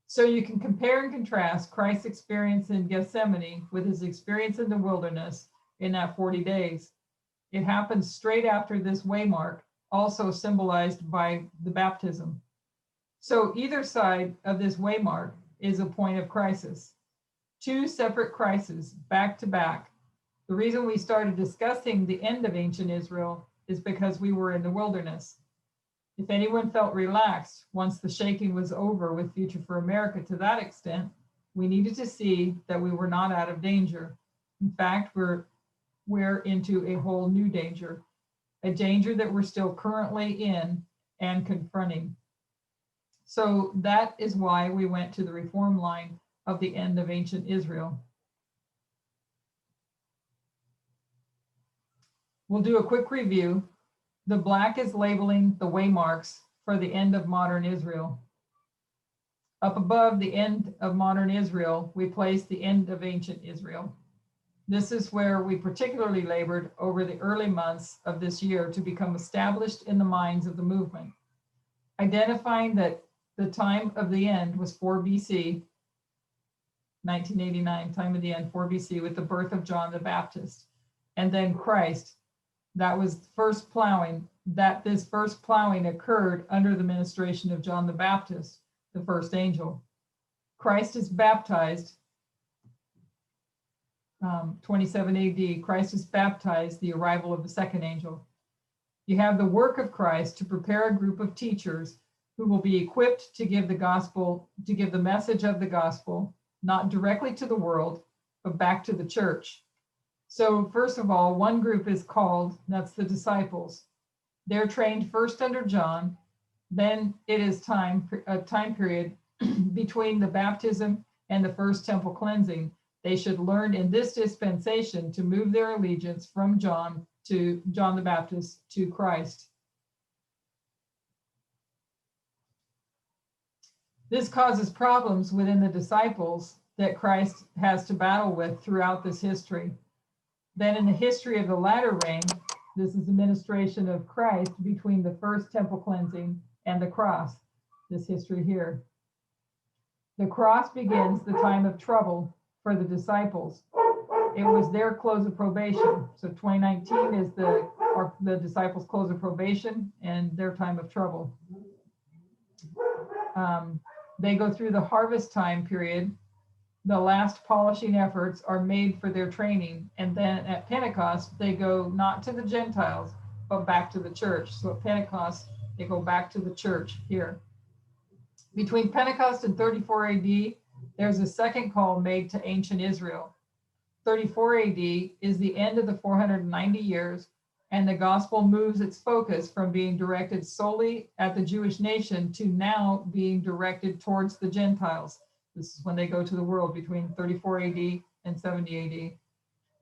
[SPEAKER 1] So you can compare and contrast Christ's experience in Gethsemane with his experience in the wilderness in that 40 days. It happens straight after this waymark, also symbolized by the baptism. So either side of this waymark is a point of crisis. Two separate crises back to back. The reason we started discussing the end of ancient Israel is because we were in the wilderness. If anyone felt relaxed once the shaking was over with Future for America to that extent, we needed to see that we were not out of danger. In fact, we're into a whole new danger, a danger that we're still currently in and confronting. So that is why we went to the reform line of the end of ancient Israel. We'll do a quick review. The black is labeling the waymarks for the end of modern Israel. Up above the end of modern Israel, we place the end of ancient Israel. This is where we particularly labored over the early months of this year to become established in the minds of the movement, identifying that the time of the end was 4 BC, 1989, time of the end, 4 BC, with the birth of John the Baptist. And then Christ, that was first plowing, that this first plowing occurred under the ministration of John the Baptist, the first angel. Christ is baptized, 27 AD, Christ is baptized, the arrival of the second angel. You have the work of Christ to prepare a group of teachers who will be equipped to give the gospel, to give the message of the gospel, not directly to the world, but back to the church. So first of all, one group is called, that's the disciples. They're trained first under John, then it is a time period between the baptism and the first temple cleansing. They should learn in this dispensation to move their allegiance from John the Baptist to Christ. This causes problems within the disciples that Christ has to battle with throughout this history. Then in the history of the latter reign, this is the ministration of Christ between the first temple cleansing and the cross, this history here. The cross begins the time of trouble for the disciples. It was their close of probation. So 2019 is the disciples' close of probation and their time of trouble. They go through the harvest time period. The last polishing efforts are made for their training. And then at Pentecost, they go not to the Gentiles, but back to the church. So at Pentecost, they go back to the church here. Between Pentecost and 34 AD, there's a second call made to ancient Israel. 34 AD is the end of the 490 years, and the gospel moves its focus from being directed solely at the Jewish nation to now being directed towards the Gentiles. This is when they go to the world between 34 AD and 70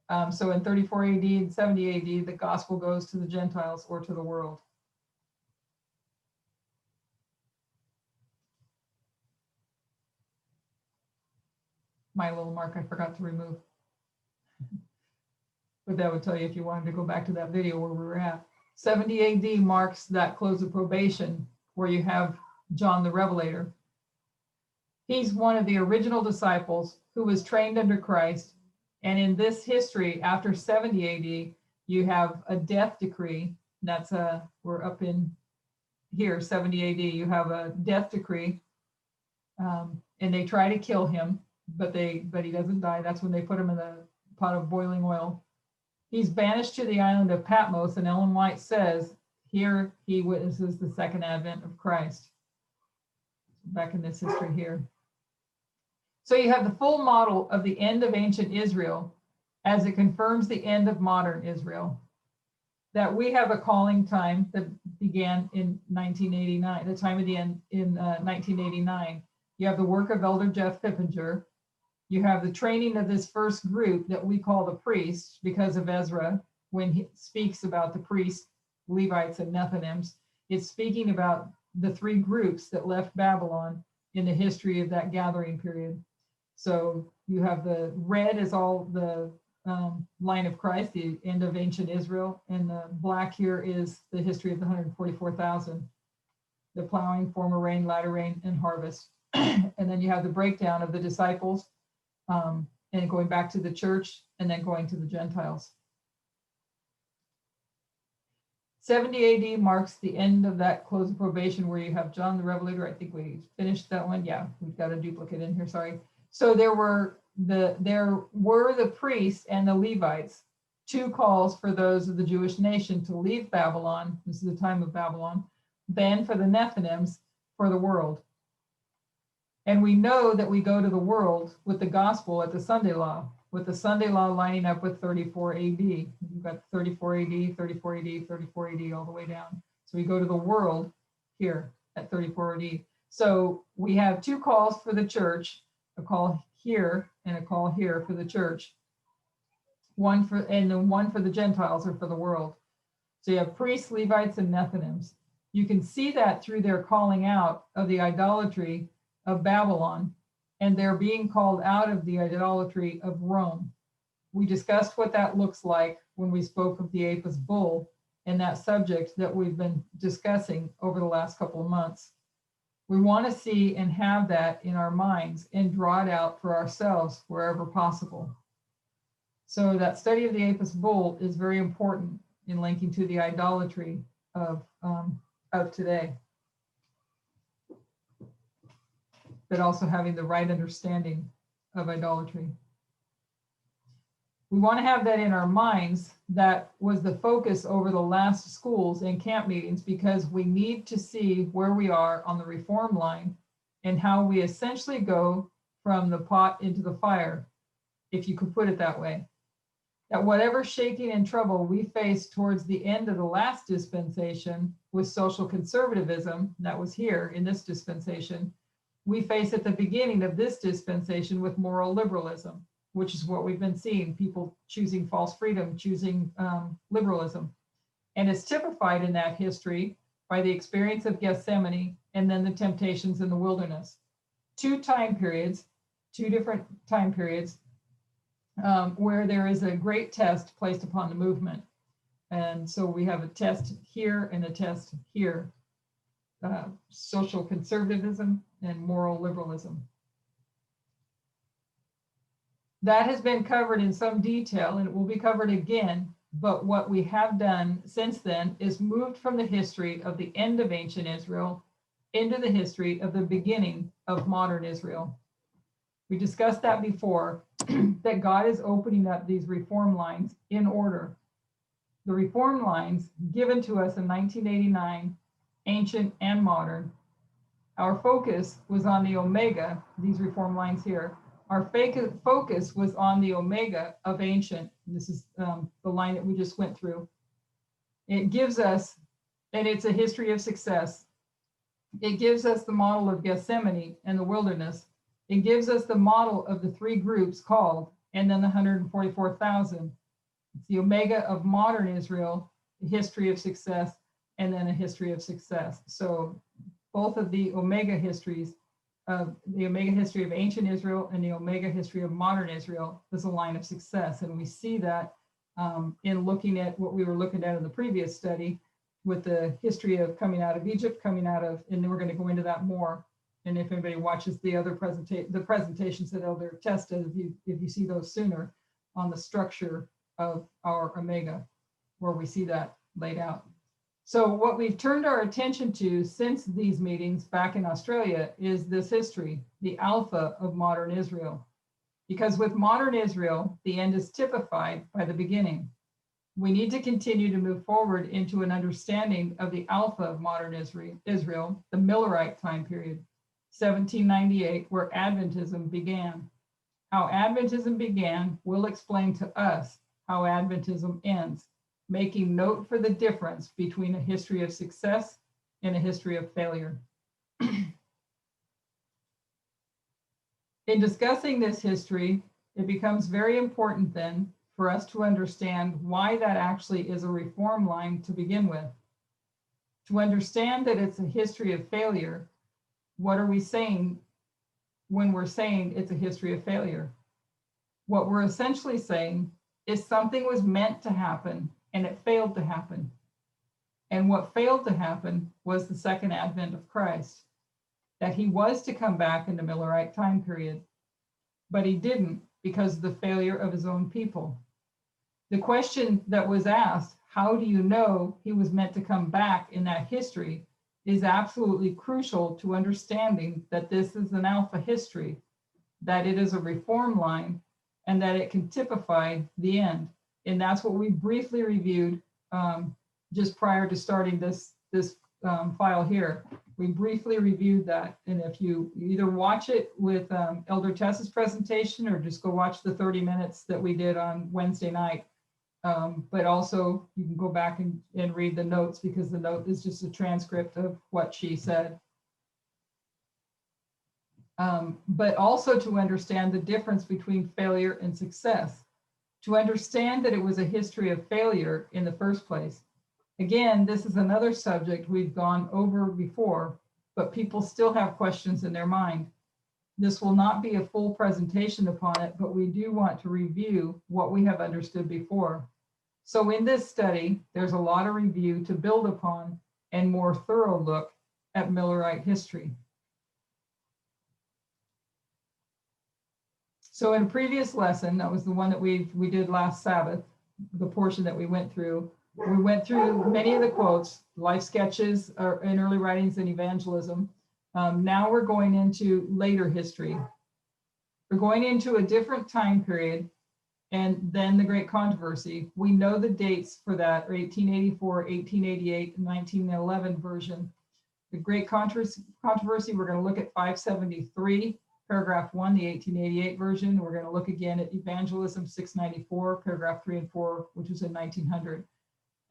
[SPEAKER 1] AD. So in 34 AD and 70 AD, the gospel goes to the Gentiles or to the world. My little mark I forgot to remove. But that would tell you if you wanted to go back to that video where we were at. 70 AD marks that close of probation where you have John the Revelator. He's one of the original disciples who was trained under Christ. And in this history, after 70 AD, you have a death decree. That's we're up in here, 70 AD. You have a death decree, and they try to kill him, but he doesn't die. That's when they put him in a pot of boiling oil. He's banished to the island of Patmos, and Ellen White says here he witnesses the second advent of Christ. Back in this history here. So you have the full model of the end of ancient Israel as it confirms the end of modern Israel. That we have a calling time that began in 1989, the time of the end in 1989. You have the work of Elder Jeff Pippinger. You have the training of this first group that we call the priests because of Ezra. When he speaks about the priests, Levites, and Nethinims, it's speaking about the three groups that left Babylon in the history of that gathering period. So you have the red is all the line of Christ, the end of ancient Israel, and the black here is the history of the 144,000, the plowing, former rain, latter rain, and harvest. And then you have the breakdown of the disciples, and going back to the church, and then going to the Gentiles. 70 AD marks the end of that close of probation where you have John the Revelator. I think we finished that one. Yeah, we've got a duplicate in here, sorry. So there were the priests and the Levites, two calls for those of the Jewish nation to leave Babylon. This is the time of Babylon. Then for the Nethinims, for the world. And we know that we go to the world with the gospel at the Sunday law, with the Sunday law lining up with 34 AD. You've got 34 AD, 34 AD, 34 AD all the way down. So we go to the world here at 34 AD. So we have two calls for the church, a call here and a call here for the church. One for, and then one for the Gentiles or for the world. So you have priests, Levites, and Nethinims. You can see that through their calling out of the idolatry of Babylon, and they're being called out of the idolatry of Rome. We discussed what that looks like when we spoke of the Apis bull and that subject that we've been discussing over the last couple of months. We want to see and have that in our minds and draw it out for ourselves wherever possible. So that study of the Apis bull is very important in linking to the idolatry of today, but also having the right understanding of idolatry. We want to have that in our minds. That was the focus over the last schools and camp meetings, because we need to see where we are on the reform line and how we essentially go from the pot into the fire, if you could put it that way. That whatever shaking and trouble we face towards the end of the last dispensation with social conservatism, that was here in this dispensation, we face at the beginning of this dispensation with moral liberalism, which is what we've been seeing, people choosing false freedom, choosing liberalism. And it's typified in that history by the experience of Gethsemane and then the temptations in the wilderness. Two different time periods where there is a great test placed upon the movement. And so we have a test here and a test here, social conservatism and moral liberalism. That has been covered in some detail, and it will be covered again. But what we have done since then is moved from the history of the end of ancient Israel into the history of the beginning of modern Israel. We discussed that before, that God is opening up these reform lines in order. The reform lines given to us in 1989, ancient and modern, Our focus was on the omega, these reform lines here. Our focus was on the omega of ancient. This is the line that we just went through. It gives us, and it's a history of success. It gives us the model of Gethsemane and the wilderness. It gives us the model of the three groups called, and then the 144,000. It's the omega of modern Israel, a history of success, and then a history of success. So both of the omega histories, the omega history of ancient Israel and the omega history of modern Israel, is a line of success. And we see that in looking at what we were looking at in the previous study with the history of coming out of Egypt, and then we're going to go into that more. And if anybody watches the other presentations that Elder Testa, if you see those sooner, on the structure of our omega, where we see that laid out. So what we've turned our attention to since these meetings back in Australia is this history, the alpha of modern Israel. Because with modern Israel, the end is typified by the beginning. We need to continue to move forward into an understanding of the alpha of modern Israel, the Millerite time period, 1798, where Adventism began. How Adventism began will explain to us how Adventism ends, making note for the difference between a history of success and a history of failure. In discussing this history, it becomes very important then for us to understand why that actually is a reform line to begin with. To understand that it's a history of failure, what are we saying when we're saying it's a history of failure? What we're essentially saying is something was meant to happen and it failed to happen. And what failed to happen was the second advent of Christ, that he was to come back in the Millerite time period, but he didn't because of the failure of his own people. The question that was asked, how do you know he was meant to come back in that history, is absolutely crucial to understanding that this is an alpha history, that it is a reform line, and that it can typify the end. And that's what we briefly reviewed just prior to starting this file here. We briefly reviewed that. And if you either watch it with Elder Tessa's presentation or just go watch the 30 minutes that we did on Wednesday night. But also you can go back and read the notes, because the note is just a transcript of what she said. But also to understand the difference between failure and success, to understand that it was a history of failure in the first place. Again, this is another subject we've gone over before, but people still have questions in their mind. This will not be a full presentation upon it, but we do want to review what we have understood before. So in this study, there's a lot of review to build upon and more thorough look at Millerite history. So in a previous lesson, that was the one that we did last Sabbath, the portion that we went through many of the quotes, life sketches in early writings and evangelism. Now we're going into later history. We're going into a different time period, and then the Great Controversy. We know the dates for that, 1884, 1888, and 1911 version. The Great Controversy, we're going to look at 573. Paragraph 1, the 1888 version. We're going to look again at Evangelism 694, paragraph 3 and 4, which was in 1900.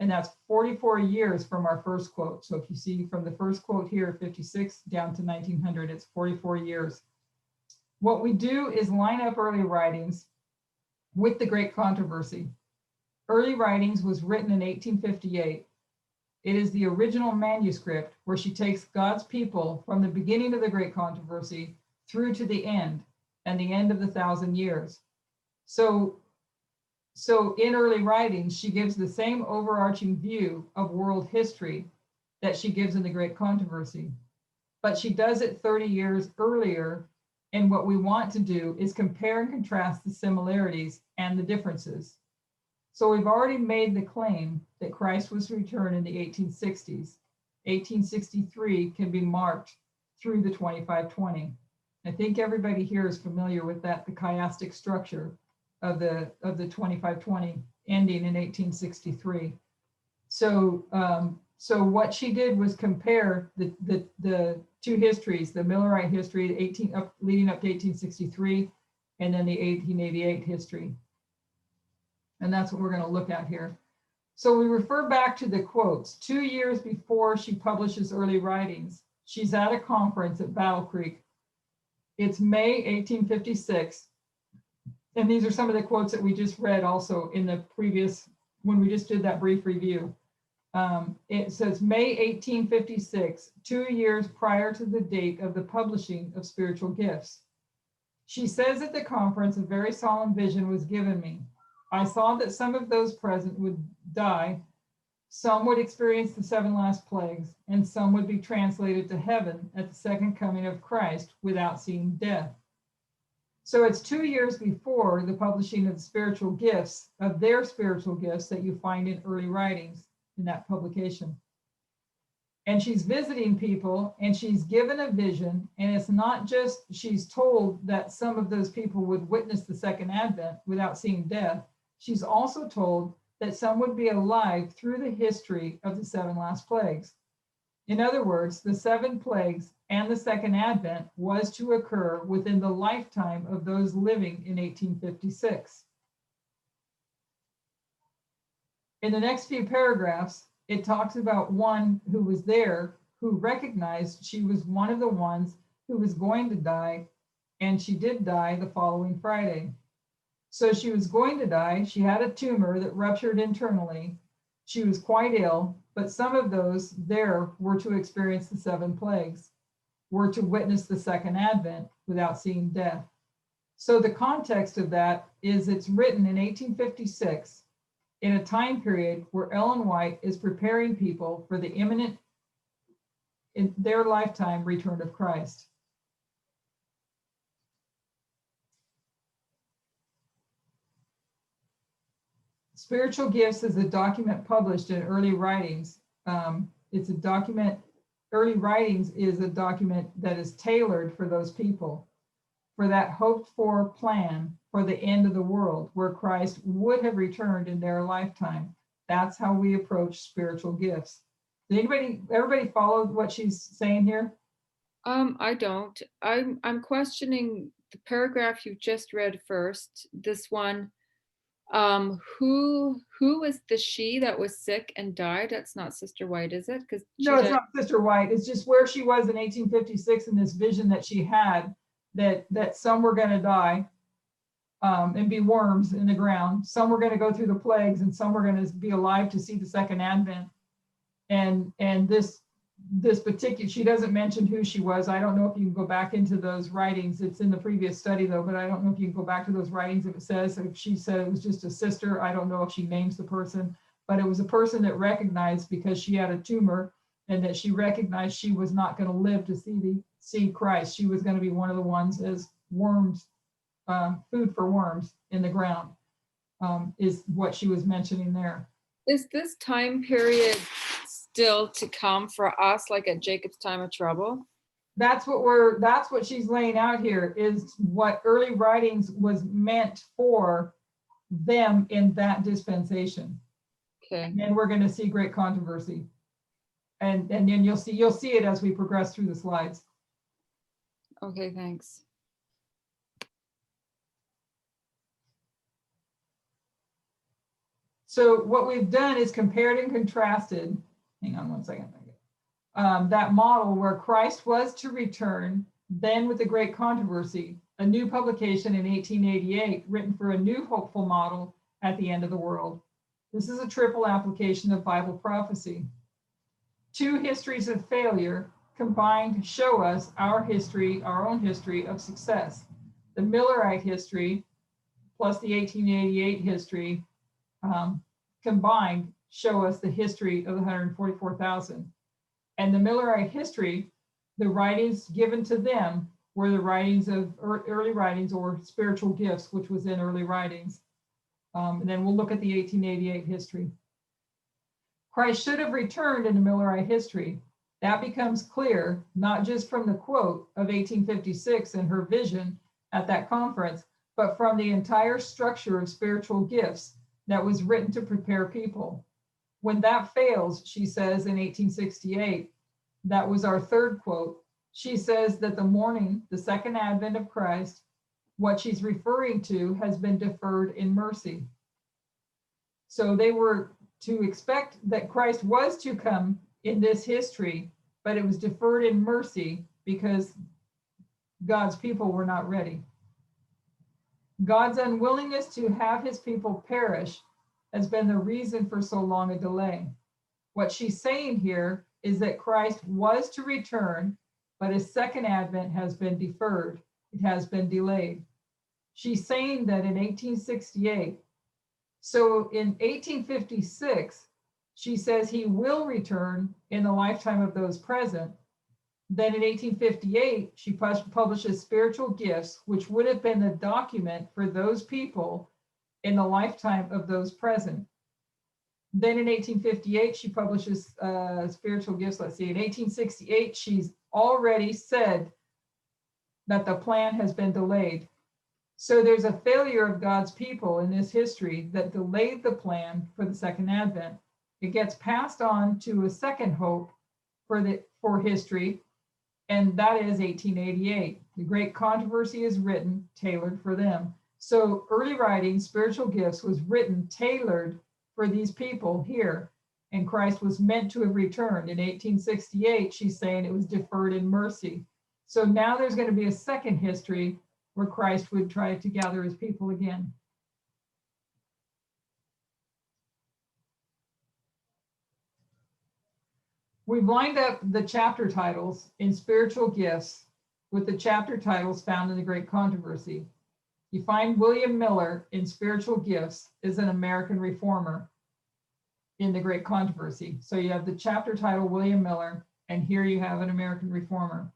[SPEAKER 1] And that's 44 years from our first quote. So if you see from the first quote here, 56 down to 1900, it's 44 years. What we do is line up early writings with the Great Controversy. Early writings was written in 1858. It is the original manuscript where she takes God's people from the beginning of the Great Controversy through to the end, and the end of the 1,000 years. So in early writings, she gives the same overarching view of world history that she gives in the Great Controversy, but she does it 30 years earlier. And what we want to do is compare and contrast the similarities and the differences. So we've already made the claim that Christ was to return in the 1860s. 1863 can be marked through the 2520. I think everybody here is familiar with that, the chiastic structure of the 2520 ending in 1863. So what she did was compare the two histories, the Millerite history, leading up to 1863, and then the 1888 history. And that's what we're going to look at here. So we refer back to the quotes. 2 years before she publishes early writings, she's at a conference at Battle Creek. It's May 1856. And these are some of the quotes that we just read also in the previous, when we just did that brief review. It says May 1856, 2 years prior to the date of the publishing of Spiritual Gifts. She says at the conference, a very solemn vision was given me. I saw that some of those present would die, some would experience the 7 last plagues, and some would be translated to heaven at the second coming of Christ without seeing death. So it's 2 years before the publishing of the spiritual gifts, of their spiritual gifts that you find in early writings in that publication. And she's visiting people and she's given a vision, and it's not just she's told that some of those people would witness the second advent without seeing death. She's also told that some would be alive through the history of the 7 last plagues. In other words, the 7 plagues and the second advent was to occur within the lifetime of those living in 1856. In the next few paragraphs, it talks about one who was there who recognized she was one of the ones who was going to die, and she did die the following Friday. So she was going to die. She had a tumor that ruptured internally. She was quite ill, but some of those there were to experience the 7 plagues, were to witness the second advent without seeing death. So the context of that is it's written in 1856 in a time period where Ellen White is preparing people for the imminent, in their lifetime, return of Christ. Spiritual Gifts is a document published in early writings. It's a document, early writings is a document that is tailored for those people, for that hoped for plan for the end of the world where Christ would have returned in their lifetime. That's how we approach spiritual gifts. Did everybody follow what she's saying here?
[SPEAKER 4] I don't. I'm questioning the paragraph you just read first. This one, who was the she that was sick and died? That's not Sister White, is it? Because
[SPEAKER 1] no, it's not Sister White. It's just where she was in 1856 in this vision that she had that some were going to die and be worms in the ground. Some were going to go through the plagues, and some were going to be alive to see the second advent. And this particular, she doesn't mention who she was. I don't know if you can go back into those writings. It's in the previous study though, but I don't know if you can go back to those writings if it says, if she said it was just a sister. I don't know if she names the person, but it was a person that recognized because she had a tumor and that she recognized she was not going to live to see Christ. She was going to be one of the ones as worms, food for worms in the ground, is what she was mentioning there.
[SPEAKER 4] Is this time period still to come for us, like at Jacob's time of trouble?
[SPEAKER 1] That's what she's laying out here, is what early writings was meant for them in that dispensation.
[SPEAKER 4] Okay.
[SPEAKER 1] And then we're going to see great controversy. And then you'll see it as we progress through the slides.
[SPEAKER 4] Okay, thanks.
[SPEAKER 1] So what we've done is compared and contrasted. Hang on one second. That model where Christ was to return, then with the great controversy, a new publication in 1888 written for a new hopeful model at the end of the world. This is a triple application of Bible prophecy. 2 histories of failure combined show us our history, our own history of success. The Millerite history plus the 1888 history combined show us the history of the 144,000. And the Millerite history, the writings given to them were the writings of early writings or spiritual gifts, which was in early writings. And then we'll look at the 1888 history. Christ should have returned in the Millerite history. That becomes clear, not just from the quote of 1856 and her vision at that conference, but from the entire structure of spiritual gifts that was written to prepare people. When that fails, she says in 1868, that was our third quote, she says that the morning, the second advent of Christ, what she's referring to has been deferred in mercy. So they were to expect that Christ was to come in this history, but it was deferred in mercy because God's people were not ready. God's unwillingness to have his people perish has been the reason for so long a delay. What she's saying here is that Christ was to return, but his second advent has been deferred. It has been delayed. She's saying that in 1868. So in 1856, she says he will return in the lifetime of those present. Then in 1858, she publishes Spiritual Gifts, which would have been the document for those people in the lifetime of those present. Then in 1858, she publishes Spiritual Gifts. Let's see, in 1868, she's already said that the plan has been delayed. So there's a failure of God's people in this history that delayed the plan for the second advent. It gets passed on to a second hope for history, and that is 1888. The Great Controversy is written, tailored for them. So early writing, Spiritual Gifts, was written, tailored for these people here, and Christ was meant to have returned. In 1868, she's saying it was deferred in mercy. So now there's going to be a second history where Christ would try to gather his people again. We've lined up the chapter titles in Spiritual Gifts with the chapter titles found in the Great Controversy. You find William Miller in Spiritual Gifts is an American reformer in the Great Controversy. So you have the chapter title, William Miller, and here you have an American reformer.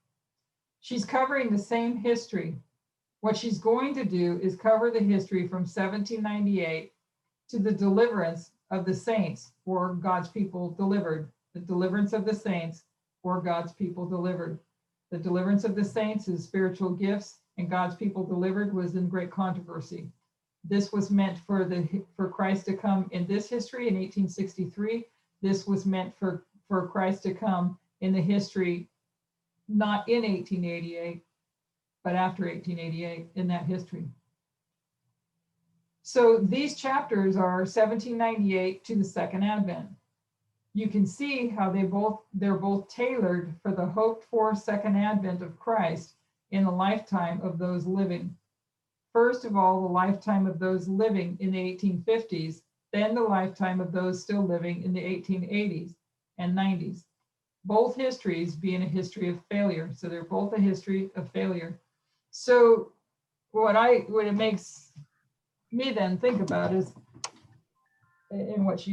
[SPEAKER 1] She's covering the same history. What she's going to do is cover the history from 1798 to the deliverance of the saints, or God's people delivered. The deliverance of the saints, or God's people delivered. The deliverance of the saints is Spiritual Gifts, and God's people delivered was in Great Controversy. This was meant for Christ to come in this history in 1863. This was meant for Christ to come in the history, not in 1888, but after 1888 in that history. So these chapters are 1798 to the second advent. You can see how they're both tailored for the hoped for second advent of Christ in the lifetime of those living. First of all, the lifetime of those living in the 1850s, then the lifetime of those still living in the 1880s and 90s. Both histories being a history of failure. So they're both a history of failure. So what it makes me then think about is, and what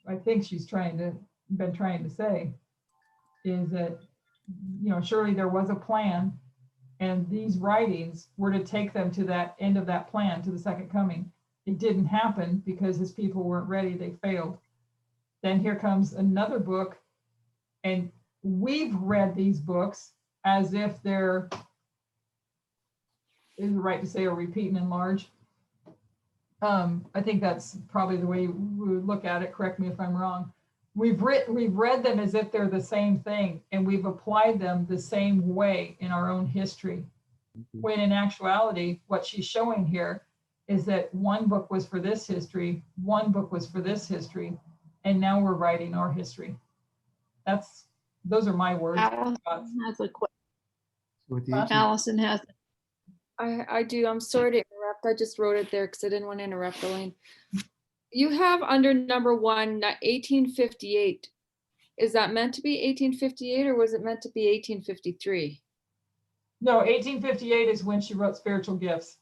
[SPEAKER 1] I think she's been trying to say, is that, surely there was a plan, and these writings were to take them to that end of that plan, to the second coming. It didn't happen because his people weren't ready, they failed. Then here comes another book, and we've read these books as if they're, is it right to say, a repeat and enlarge? I think that's probably the way we would look at it. Correct me if I'm wrong. We've read them as if they're the same thing, and we've applied them the same way in our own history. When in actuality, what she's showing here is that one book was for this history, one book was for this history, and now we're writing our history. Those are my words.
[SPEAKER 5] Allison has a question.
[SPEAKER 6] With
[SPEAKER 5] Allison has.
[SPEAKER 4] I do. I'm sorry to interrupt. I just wrote it there because I didn't want to interrupt, Elaine. You have under number 1, 1858. Is that meant to be 1858 or was it meant to be 1853?
[SPEAKER 1] No, 1858 is when she wrote Spiritual Gifts.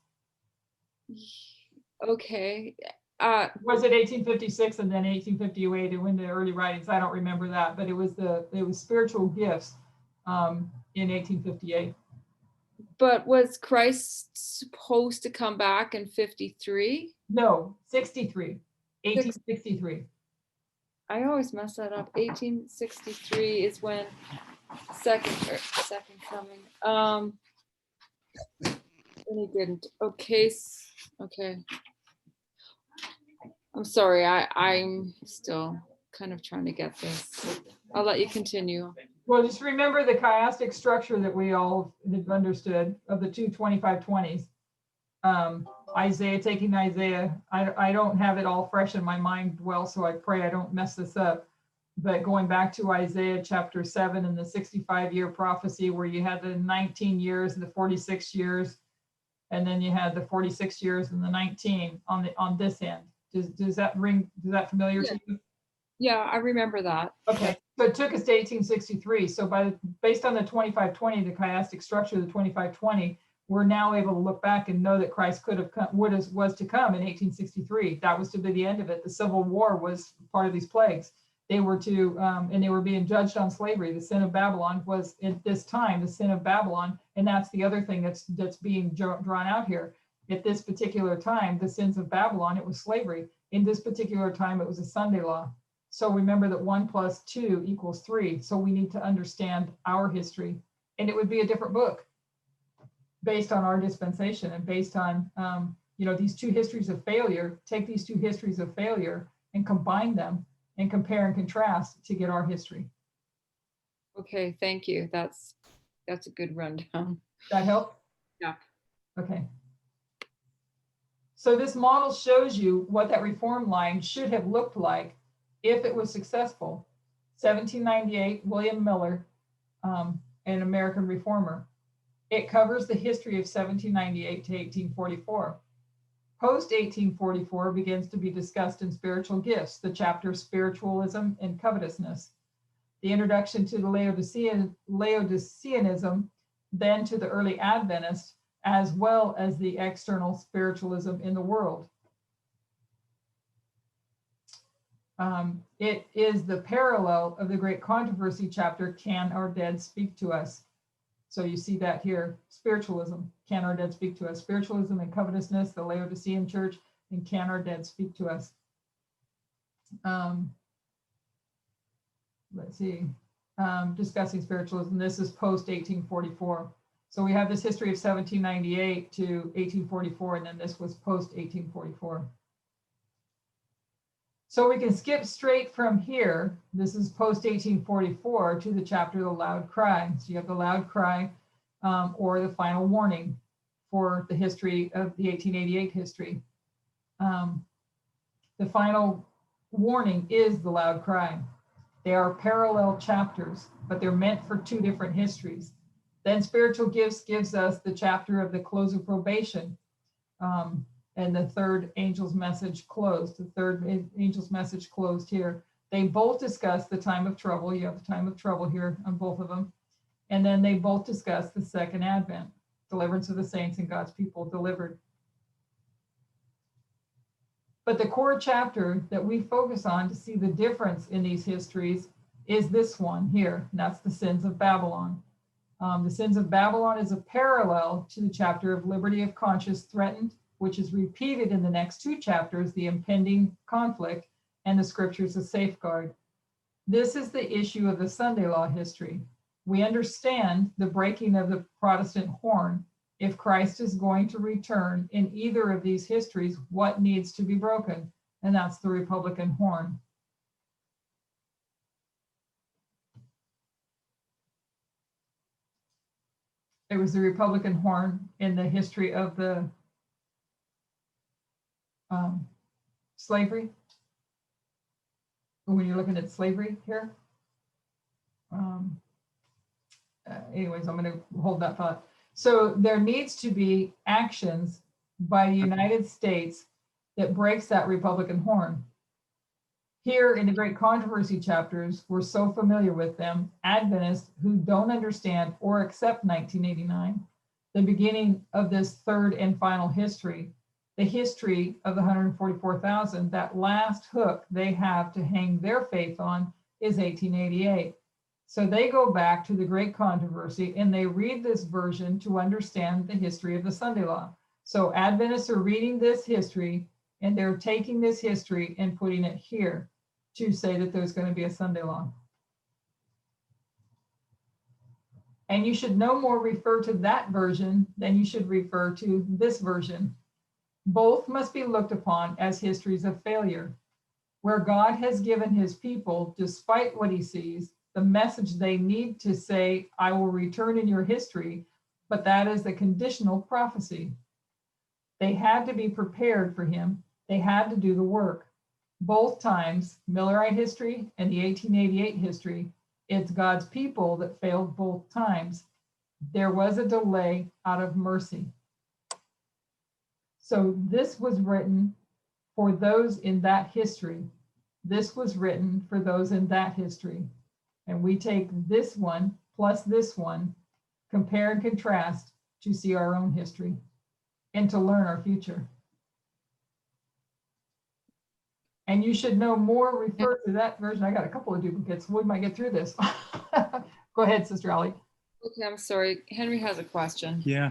[SPEAKER 4] Okay.
[SPEAKER 1] Was it 1856 and then 1858 and when the early writings? I don't remember that, but it was Spiritual Gifts in 1858.
[SPEAKER 4] But was Christ supposed to come back in 53?
[SPEAKER 1] No, 63. 1863.
[SPEAKER 4] I always mess that up. 1863 is when second coming. And he didn't. Okay. Okay. I'm sorry. I'm still kind of trying to get this. I'll let you continue.
[SPEAKER 1] Well, just remember the chiastic structure that we all have understood of the two 2520s. Isaiah taking Isaiah. I don't have it all fresh in my mind well, so I pray I don't mess this up. But going back to Isaiah chapter 7 and the 65-year prophecy where you had the 19 years and the 46 years, and then you had the 46 years and the 19 on this end. Does that familiar to you?
[SPEAKER 4] Yeah, I remember that.
[SPEAKER 1] Okay, so it took us to 1863. So based on the 2520, the chiastic structure of the 2520, we're now able to look back and know that Christ could have come, was to come in 1863. That was to be the end of it. The Civil War was part of these plagues. They were and they were being judged on slavery. The sin of Babylon was at this time, the sin of Babylon. And that's the other thing that's being drawn out here. At this particular time, the sins of Babylon, it was slavery. In this particular time, it was a Sunday law. So remember that 1 + 2 = 3. So we need to understand our history, and it would be a different book based on our dispensation and based on, these two histories of failure. Take these two histories of failure and combine them and compare and contrast to get our history.
[SPEAKER 4] Okay, thank you. That's a good rundown.
[SPEAKER 1] That help?
[SPEAKER 4] Yeah.
[SPEAKER 1] Okay. So this model shows you what that reform line should have looked like if it was successful. 1798, William Miller, an American reformer. It covers the history of 1798 to 1844. Post 1844 begins to be discussed in Spiritual Gifts, the chapter Spiritualism and Covetousness. The introduction to the Laodiceanism, then to the early Adventists, as well as the external spiritualism in the world. It is the parallel of the Great Controversy chapter, Can Our Dead Speak to Us? So you see that here, spiritualism, can our dead speak to us? Spiritualism and covetousness, the Laodicean church, and can our dead speak to us? Let's see, discussing spiritualism. This is post 1844. So we have this history of 1798 to 1844, and then this was post 1844. So we can skip straight from here. This is post 1844 to the chapter, The Loud Cry. So you have the loud cry or the final warning for the history of the 1888 history. The final warning is the loud cry. They are parallel chapters, but they're meant for two different histories. Then Spiritual Gifts gives us the chapter of the close of probation. And the third angel's message closed. The third angel's message closed here. They both discuss the time of trouble. You have the time of trouble here on both of them. And then they both discuss the second advent, deliverance of the saints and God's people delivered. But the core chapter that we focus on to see the difference in these histories is this one here, and that's the sins of Babylon. The sins of Babylon is a parallel to the chapter of liberty of conscience threatened, which is repeated in the next two chapters, the impending conflict and the scriptures of safeguard. This is the issue of the Sunday law history. We understand the breaking of the Protestant horn. If Christ is going to return in either of these histories, what needs to be broken? And that's the Republican horn. It was the Republican horn in the history of the slavery. When you're looking at slavery here. Anyways, I'm going to hold that thought. So there needs to be actions by the United States that breaks that Republican horn. Here in the Great Controversy chapters, we're so familiar with them, Adventists who don't understand or accept 1989, the beginning of this third and final history, the history of the 144,000, that last hook they have to hang their faith on is 1888. So they go back to the Great Controversy and they read this version to understand the history of the Sunday law. So Adventists are reading this history and they're taking this history and putting it here to say that there's going to be a Sunday law. And you should no more refer to that version than you should refer to this version. Both must be looked upon as histories of failure, where God has given his people, despite what he sees, the message they need to say, I will return in your history, but that is a conditional prophecy. They had to be prepared for him. They had to do the work. Both times, Millerite history and the 1888 history, it's God's people that failed both times. There was a delay out of mercy. So this was written for those in that history. This was written for those in that history. And we take this one plus this one, compare and contrast to see our own history and to learn our future. And you should know more, refer to that version. I got a couple of duplicates. We might get through this. Go ahead, Sister Allie.
[SPEAKER 4] Okay, I'm sorry. Henry has a question.
[SPEAKER 6] Yeah.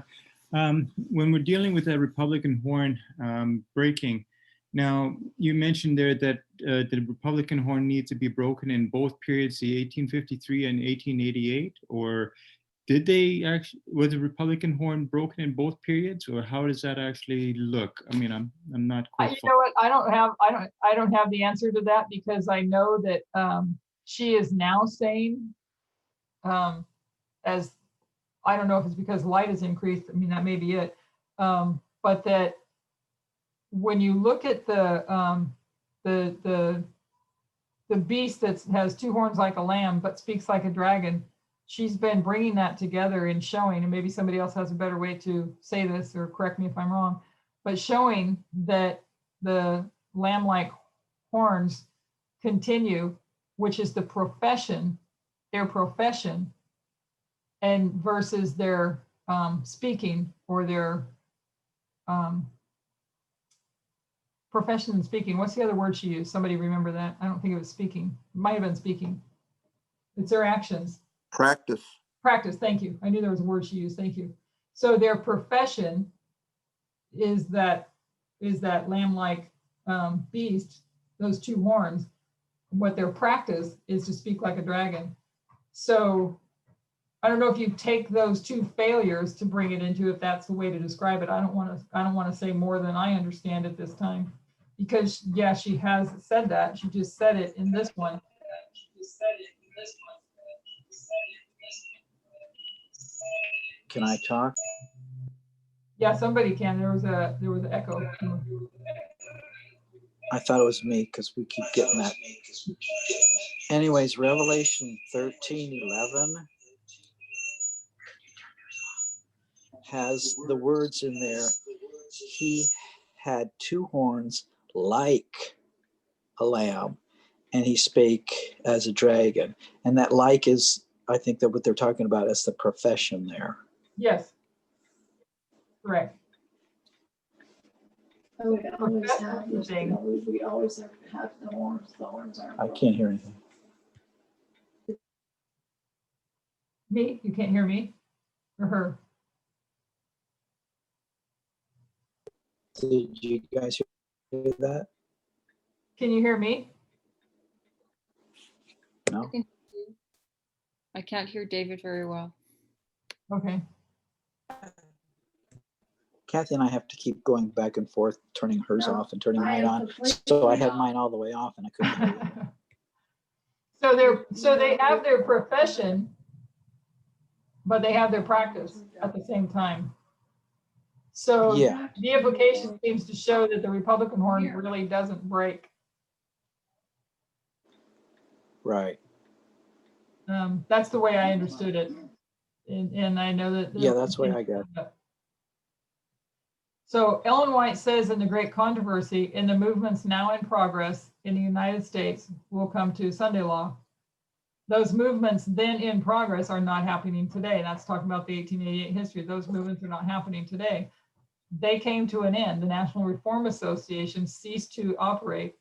[SPEAKER 6] When we're dealing with a Republican horn breaking, now you mentioned there that the Republican horn needs to be broken in both periods, the 1853 and 1888, or did they actually, was the Republican horn broken in both periods, or how does that actually look? I mean, I'm not quite.
[SPEAKER 1] You know what? I don't have the answer to that, because I know that she is now saying, as I don't know if it's because light has increased. I mean, that may be it. But that when you look at the beast that has two horns like a lamb but speaks like a dragon, she's been bringing that together and showing, and maybe somebody else has a better way to say this, or correct me if I'm wrong, but showing that the lamb-like horns continue, which is the profession, their profession, and versus their speaking, or their profession and speaking. What's the other word she used? Somebody remember that? I don't think it was speaking. It might have been speaking. It's their actions.
[SPEAKER 7] Practice.
[SPEAKER 1] Practice, thank you. I knew there was a word she used, thank you. So their profession is that lamb-like beast, those two horns. What their practice is to speak like a dragon. So I don't know if you take those two failures to bring it into, if that's the way to describe it. I don't want to say more than I understand at this time, because yeah, she has said that. She just said it in this one.
[SPEAKER 8] Can I talk?
[SPEAKER 1] Yeah, somebody can. There was an echo.
[SPEAKER 8] I thought it was me because we keep getting that. Anyways, Revelation 13:11 has the words in there. He had two horns like a lamb, and he spake as a dragon. And that like is, I think that what they're talking about is the profession there.
[SPEAKER 1] Yes. Correct.
[SPEAKER 3] We always have,
[SPEAKER 1] Thing.
[SPEAKER 3] we always have the horns. The horns are.
[SPEAKER 8] I can't hear anything.
[SPEAKER 1] Me? You can't hear me? Or her?
[SPEAKER 8] Did you guys hear that?
[SPEAKER 1] Can you hear me?
[SPEAKER 8] No?
[SPEAKER 4] I can't hear David very well.
[SPEAKER 1] Okay.
[SPEAKER 8] Kathy and I have to keep going back and forth, turning hers
[SPEAKER 3] No,
[SPEAKER 8] off and turning
[SPEAKER 3] I
[SPEAKER 8] mine
[SPEAKER 3] am
[SPEAKER 8] on.
[SPEAKER 3] completely
[SPEAKER 8] So I had
[SPEAKER 3] off.
[SPEAKER 8] mine all the way off and I couldn't hear you.
[SPEAKER 1] So they have their profession, but they have their practice at the same time. So
[SPEAKER 8] Yeah.
[SPEAKER 1] the implication seems to show that the Republican horn really doesn't break.
[SPEAKER 8] Right.
[SPEAKER 1] That's the way I understood it. And I know that.
[SPEAKER 8] Yeah, that's the way I got it.
[SPEAKER 1] So Ellen White says in The Great Controversy, in the movements now in progress in the United States, will come to Sunday law. Those movements then in progress are not happening today. That's talking about the 1888 history. Those movements are not happening today. They came to an end. The National Reform Association ceased to operate.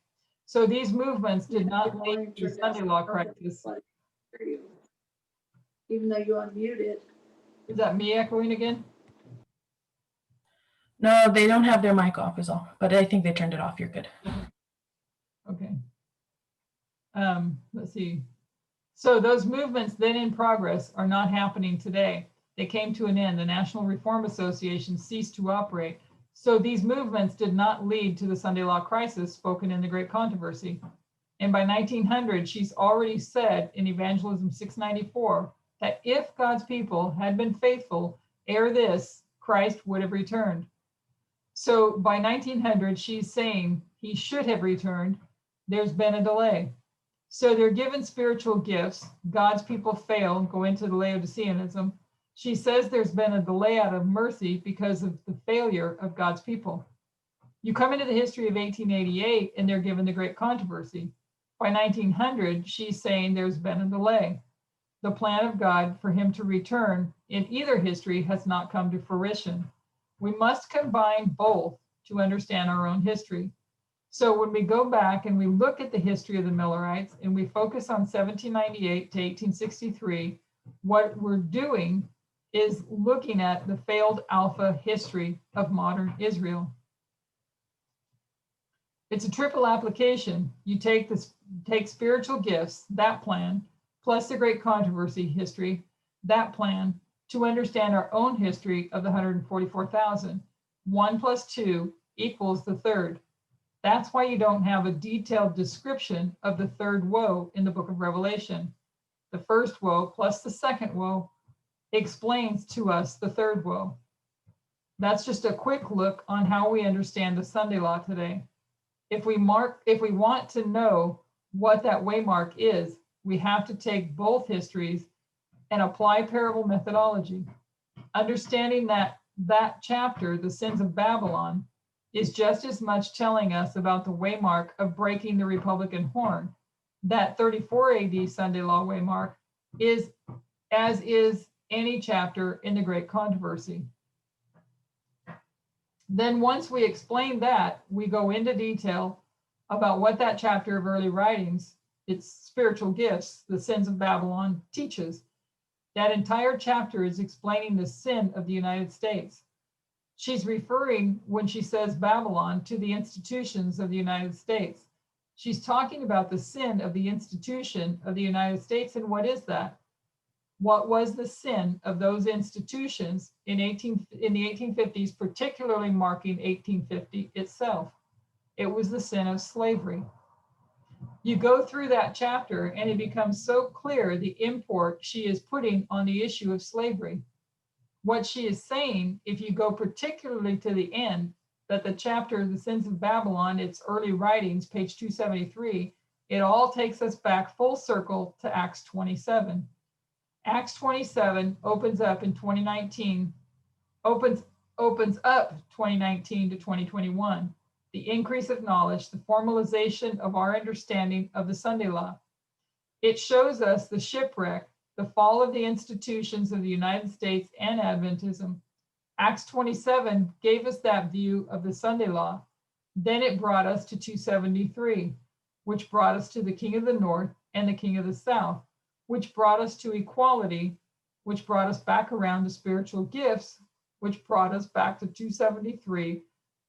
[SPEAKER 1] So these movements did not lead to Sunday law crisis.
[SPEAKER 3] Even though you unmuted.
[SPEAKER 1] Is that me echoing again?
[SPEAKER 9] No, they don't have their mic off is all, but I think they turned it off. You're good.
[SPEAKER 1] Okay. Let's see. So those movements then in progress are not happening today. They came to an end. The National Reform Association ceased to operate. So these movements did not lead to the Sunday law crisis spoken in The Great Controversy. And by 1900, she's already said in Evangelism 694 that if God's people had been faithful ere this, Christ would have returned. So by 1900, she's saying he should have returned. There's been a delay. So they're given spiritual gifts. God's people fail and go into the Laodiceanism. She says there's been a delay out of mercy because of the failure of God's people. You come into the history of 1888 and they're given the Great Controversy. By 1900, she's saying there's been a delay. The plan of God for him to return in either history has not come to fruition. We must combine both to understand our own history. So when we go back and we look at the history of the Millerites and we focus on 1798 to 1863, what we're doing is looking at the failed Alpha history of modern Israel. It's a triple application. You take spiritual gifts, that plan, plus the Great Controversy history, that plan, to understand our own history of the 144,000. 1 plus 2 equals the third. That's why you don't have a detailed description of the third woe in the book of Revelation. The first woe plus the second woe explains to us the third woe. That's just a quick look on how we understand the Sunday law today. If we want to know what that waymark is, we have to take both histories and apply parable methodology. Understanding that chapter, the sins of Babylon, is just as much telling us about the waymark of breaking the Republican horn. That 34 AD Sunday law waymark is as is any chapter in the Great Controversy. Then once we explain that, we go into detail about what that chapter of early writings, its spiritual gifts, the sins of Babylon, teaches. That entire chapter is explaining the sin of the United States. She's referring, when she says Babylon, to the institutions of the United States. She's talking about the sin of the institution of the United States. And what is that? What was the sin of those institutions in the 1850s, particularly marking 1850 itself? It was the sin of slavery. You go through that chapter and it becomes so clear the import she is putting on the issue of slavery. What she is saying, if you go particularly to the end, that the chapter, The Sins of Babylon, its early writings, page 273, it all takes us back full circle to Acts 27. Acts 27 opens up in 2019, opens up 2019 to 2021. The increase of knowledge, the formalization of our understanding of the Sunday law. It shows us the shipwreck, the fall of the institutions of the United States and Adventism. Acts 27 gave us that view of the Sunday law. Then it brought us to 273, which brought us to the King of the North and the King of the South, which brought us to equality, which brought us back around to spiritual gifts, which brought us back to 273,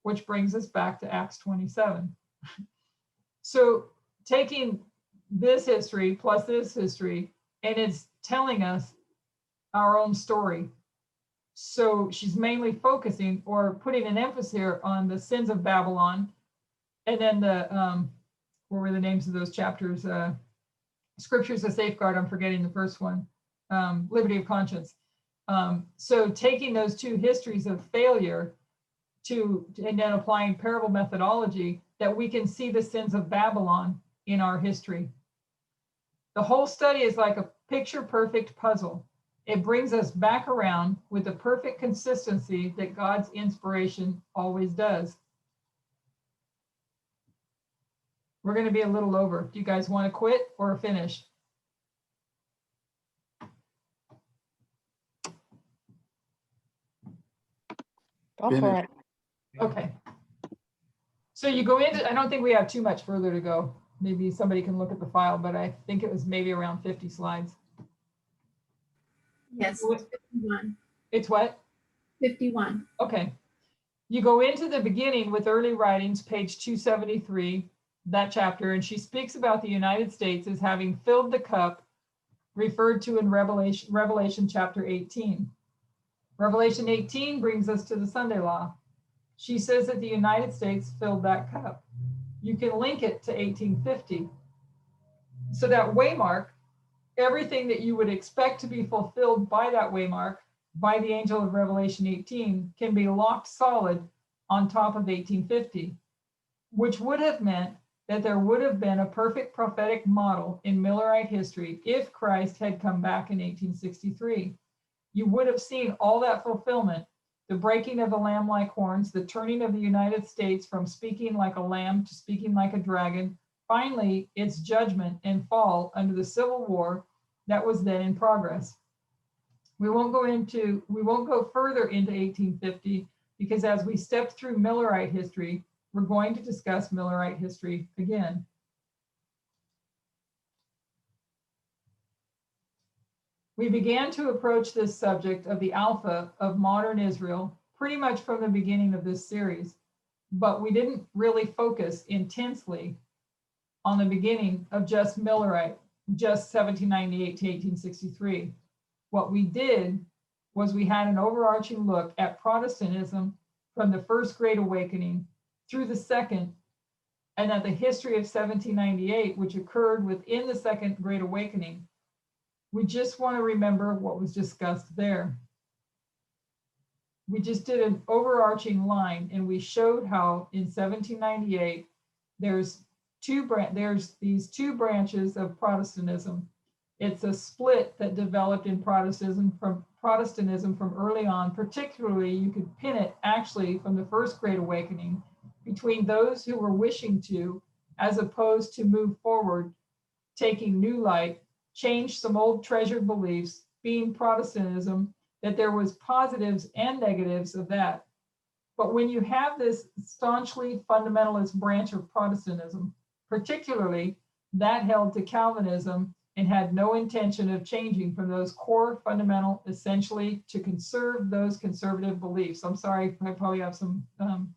[SPEAKER 1] which brings us back to Acts 27. So taking this history plus this history, and it's telling us our own story. So she's mainly focusing or putting an emphasis here on the sins of Babylon, and then the, what were the names of those chapters? Scriptures of Safeguard, I'm forgetting the first one, Liberty of Conscience. So taking those two histories of failure and then applying parable methodology, that we can see the sins of Babylon in our history. The whole study is like a picture-perfect puzzle. It brings us back around with the perfect consistency that God's inspiration always does. We're going to be a little over. Do you guys want to quit or finish?
[SPEAKER 2] Go for it.
[SPEAKER 1] Okay. So you go into, I don't think we have too much further to go. Maybe somebody can look at the file, but I think it was maybe around 50 slides.
[SPEAKER 3] Yes, it's 51.
[SPEAKER 1] It's what?
[SPEAKER 3] 51.
[SPEAKER 1] Okay. You go into the beginning with early writings, page 273, that chapter, and she speaks about the United States as having filled the cup referred to in Revelation chapter 18. Revelation 18 brings us to the Sunday law. She says that the United States filled that cup. You can link it to 1850. So that waymark, everything that you would expect to be fulfilled by that waymark, by the angel of Revelation 18, can be locked solid on top of 1850, which would have meant that there would have been a perfect prophetic model in Millerite history if Christ had come back in 1863. You would have seen all that fulfillment, the breaking of the lamb-like horns, the turning of the United States from speaking like a lamb to speaking like a dragon, finally its judgment and fall under the Civil War that was then in progress. We won't go further into 1850 because as we step through Millerite history, we're going to discuss Millerite history again. We began to approach this subject of the Alpha of modern Israel pretty much from the beginning of this series, but we didn't really focus intensely on the beginning of just Millerite, just 1798 to 1863. What we did was we had an overarching look at Protestantism from the First Great Awakening through the Second, and at the history of 1798, which occurred within the Second Great Awakening. We just want to remember what was discussed there. We just did an overarching line and we showed how in 1798, there's these two branches of Protestantism. It's a split that developed in Protestantism from early on, particularly you could pin it actually from the First Great Awakening between those who were wishing to, as opposed to move forward, taking new light, change some old treasured beliefs, being Protestantism, that there was positives and negatives of that. But when you have this staunchly fundamentalist branch of Protestantism, particularly that held to Calvinism and had no intention of changing from those core fundamental, essentially to conserve those conservative beliefs. I'm sorry, I probably have some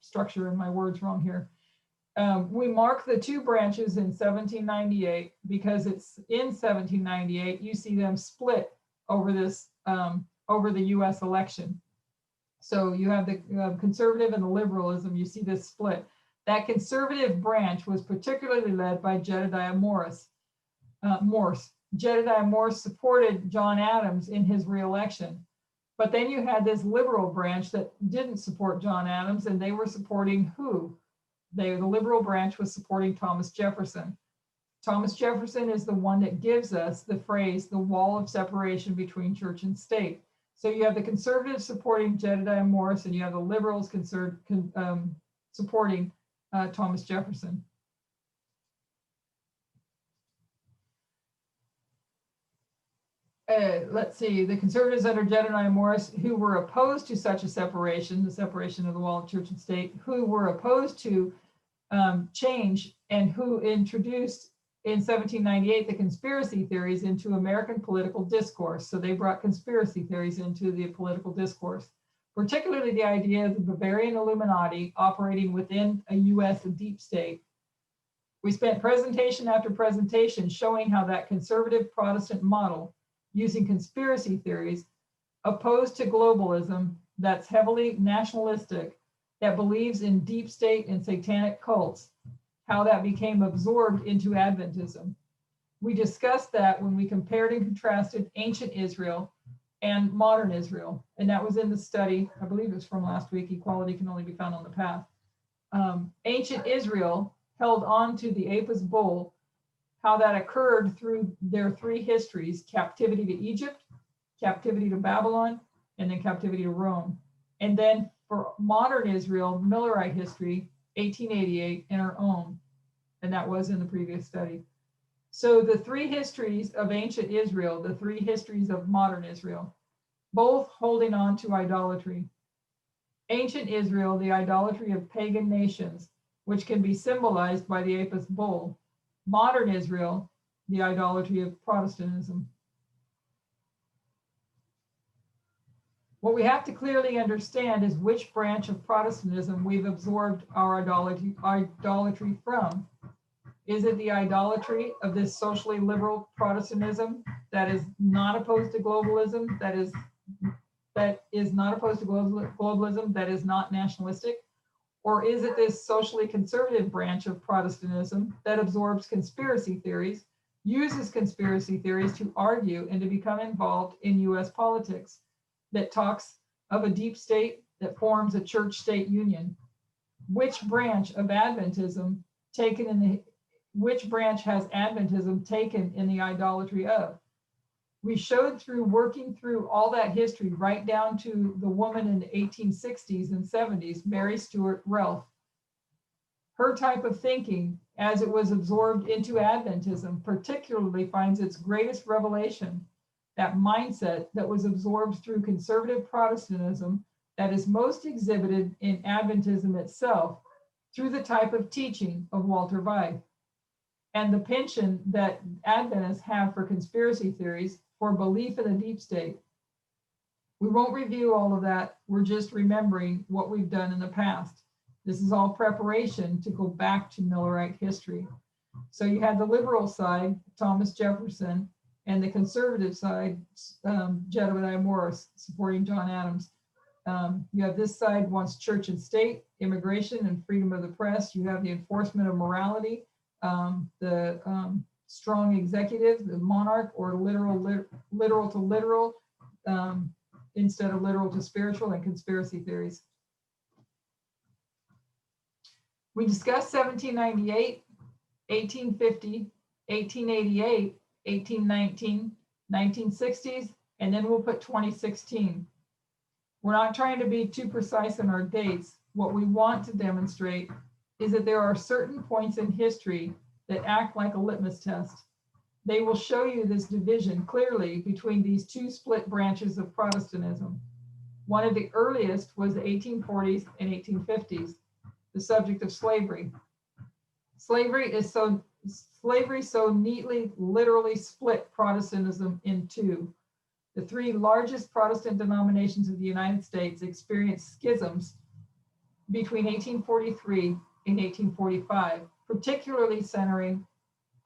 [SPEAKER 1] structure in my words wrong here. We mark the two branches in 1798 because it's in 1798 you see them split over this over the U.S. election. So you have the conservative and the liberalism. You see this split. That conservative branch was particularly led by Jedediah Morse. Jedediah Morse supported John Adams in his reelection. But then you had this liberal branch that didn't support John Adams, and they were supporting who? The liberal branch was supporting Thomas Jefferson. Thomas Jefferson is the one that gives us the phrase, the wall of separation between church and state. So you have the conservatives supporting Jedediah Morse, and you have the liberals supporting Thomas Jefferson. Let's see, the conservatives under Jedediah Morse, who were opposed to such a separation, the separation of the wall of church and state, who were opposed to change, and who introduced in 1798 the conspiracy theories into American political discourse. So they brought conspiracy theories into the political discourse, particularly the idea of the Bavarian Illuminati operating within a US deep state. We spent presentation after presentation showing how that conservative Protestant model, using conspiracy theories, opposed to globalism that's heavily nationalistic, that believes in deep state and satanic cults, how that became absorbed into Adventism. We discussed that when we compared and contrasted ancient Israel and modern Israel. And that was in the study, I believe it was from last week, Equality Can Only Be Found on the Path. Ancient Israel held on to the Apis bull, how that occurred through their three histories: captivity to Egypt, captivity to Babylon, and then captivity to Rome. And then for modern Israel, Millerite history, 1888, and our own. And that was in the previous study. So the three histories of ancient Israel, the three histories of modern Israel, both holding on to idolatry. Ancient Israel, the idolatry of pagan nations, which can be symbolized by the Apis bull. Modern Israel, the idolatry of Protestantism. What we have to clearly understand is which branch of Protestantism we've absorbed our idolatry from. Is it the idolatry of this socially liberal Protestantism that is not opposed to globalism, that is not opposed to globalism, that is not nationalistic? Or is it this socially conservative branch of Protestantism that absorbs conspiracy theories, uses conspiracy theories to argue and to become involved in US politics that talks of a deep state that forms a church-state union. Which branch of Adventism which branch has Adventism taken in the idolatry of? We showed through working through all that history right down to the woman in the 1860s and 70s, Mary Stuart Relf. Her type of thinking, as it was absorbed into Adventism, particularly finds its greatest revelation, that mindset that was absorbed through conservative Protestantism that is most exhibited in Adventism itself through the type of teaching of Walter Veith, and the penchant that Adventists have for conspiracy theories, for belief in a deep state. We won't review all of that. We're just remembering what we've done in the past. This is all preparation to go back to Millerite history. So you had the liberal side, Thomas Jefferson, and the conservative side, Jedediah Morris, supporting John Adams. You have this side wants church and state, immigration and freedom of the press. You have the enforcement of morality, the strong executive, the monarch, or literal to literal, instead of literal to spiritual, and conspiracy theories. We discussed 1798, 1850, 1888, 1819, 1960s, and then we'll put 2016. We're not trying to be too precise in our dates. What we want to demonstrate is that there are certain points in history that act like a litmus test. They will show you this division clearly between these two split branches of Protestantism. One of the earliest was the 1840s and 1850s, the subject of slavery. Slavery so neatly, literally split Protestantism in two. The three largest Protestant denominations of the United States experienced schisms between 1843 and 1845, particularly centering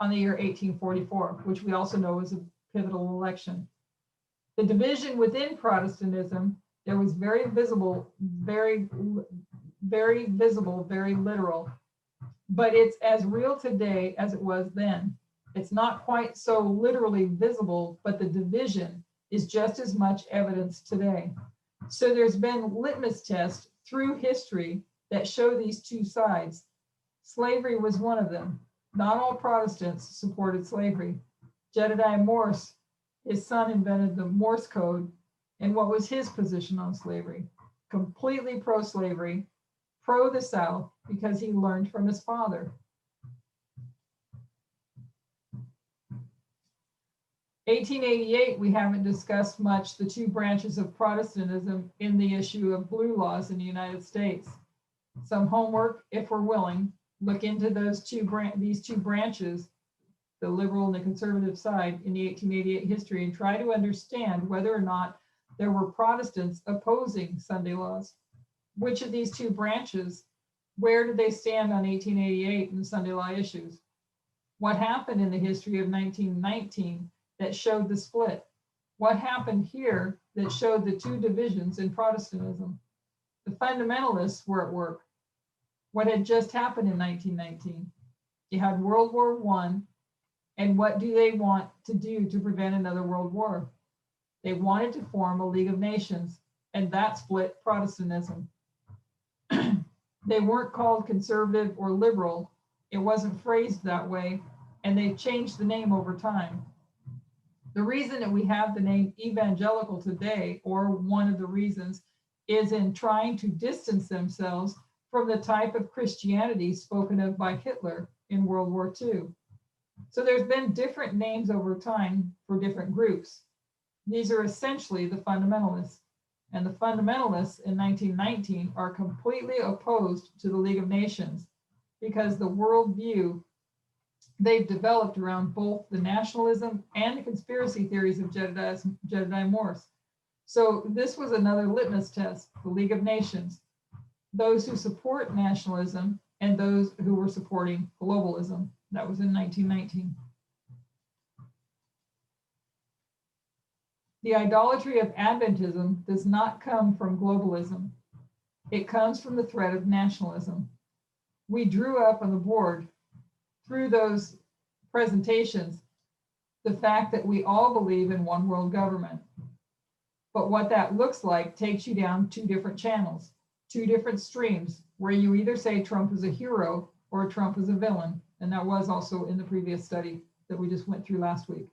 [SPEAKER 1] on the year 1844, which we also know was a pivotal election. The division within Protestantism, there was very visible, very literal, but it's as real today as it was then. It's not quite so literally visible, but the division is just as much evidence today. So there's been litmus tests through history that show these two sides. Slavery was one of them. Not all Protestants supported slavery. Jedediah Morse, his son, invented the Morse code. And what was his position on slavery? Completely pro-slavery, pro the South, because he learned from his father. 1888, we haven't discussed much the two branches of Protestantism in the issue of blue laws in the United States. Some homework, if we're willing, look into these two branches, the liberal and the conservative side, in the 1888 history, and try to understand whether or not there were Protestants opposing Sunday laws. Which of these two branches, where did they stand on 1888 and Sunday law issues? What happened in the history of 1919 that showed the split? What happened here that showed the two divisions in Protestantism? The fundamentalists were at work. What had just happened in 1919? You had World War I, and what do they want to do to prevent another world war? They wanted to form a League of Nations, and that split Protestantism. They weren't called conservative or liberal. It wasn't phrased that way, and they changed the name over time. The reason that we have the name evangelical today, or one of the reasons, is in trying to distance themselves from the type of Christianity spoken of by Hitler in World War II. So there's been different names over time for different groups. These are essentially the fundamentalists. And the fundamentalists in 1919 are completely opposed to the League of Nations because the worldview they've developed around both the nationalism and the conspiracy theories of Jedediah Morse. So this was another litmus test, the League of Nations, those who support nationalism and those who were supporting globalism. That was in 1919. The idolatry of Adventism does not come from globalism. It comes from the threat of nationalism. We drew up on the board through those presentations the fact that we all believe in one world government. But what that looks like takes you down two different channels, two different streams, where you either say Trump is a hero or Trump is a villain. And that was also in the previous study that we just went through last week.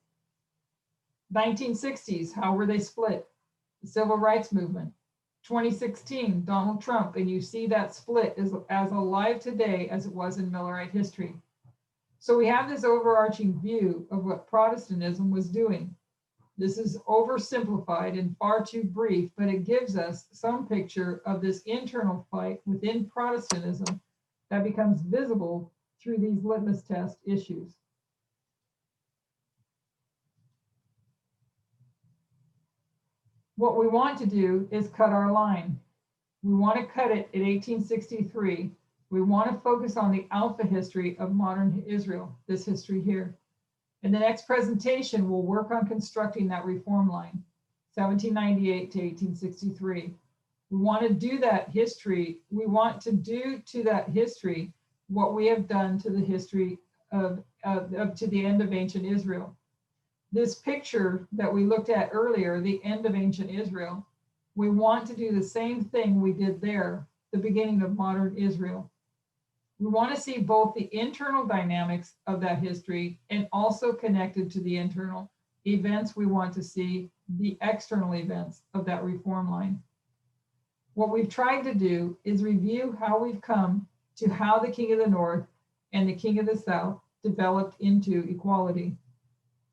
[SPEAKER 1] 1960s, how were they split? The civil rights movement. 2016, Donald Trump, and you see that split is as alive today as it was in Millerite history. So we have this overarching view of what Protestantism was doing. This is oversimplified and far too brief, but it gives us some picture of this internal fight within Protestantism that becomes visible through these litmus test issues. What we want to do is cut our line. We want to cut it at 1863. We want to focus on the alpha history of modern Israel, this history here. In the next presentation, we'll work on constructing that reform line, 1798 to 1863. We want to do that history. We want to do to that history what we have done to the history of to the end of ancient Israel. This picture that we looked at earlier, the end of ancient Israel, we want to do the same thing we did there, the beginning of modern Israel. We want to see both the internal dynamics of that history and also connected to the internal events we want to see, the external events of that reform line. What we've tried to do is review how we've come to how the King of the North and the King of the South developed into equality.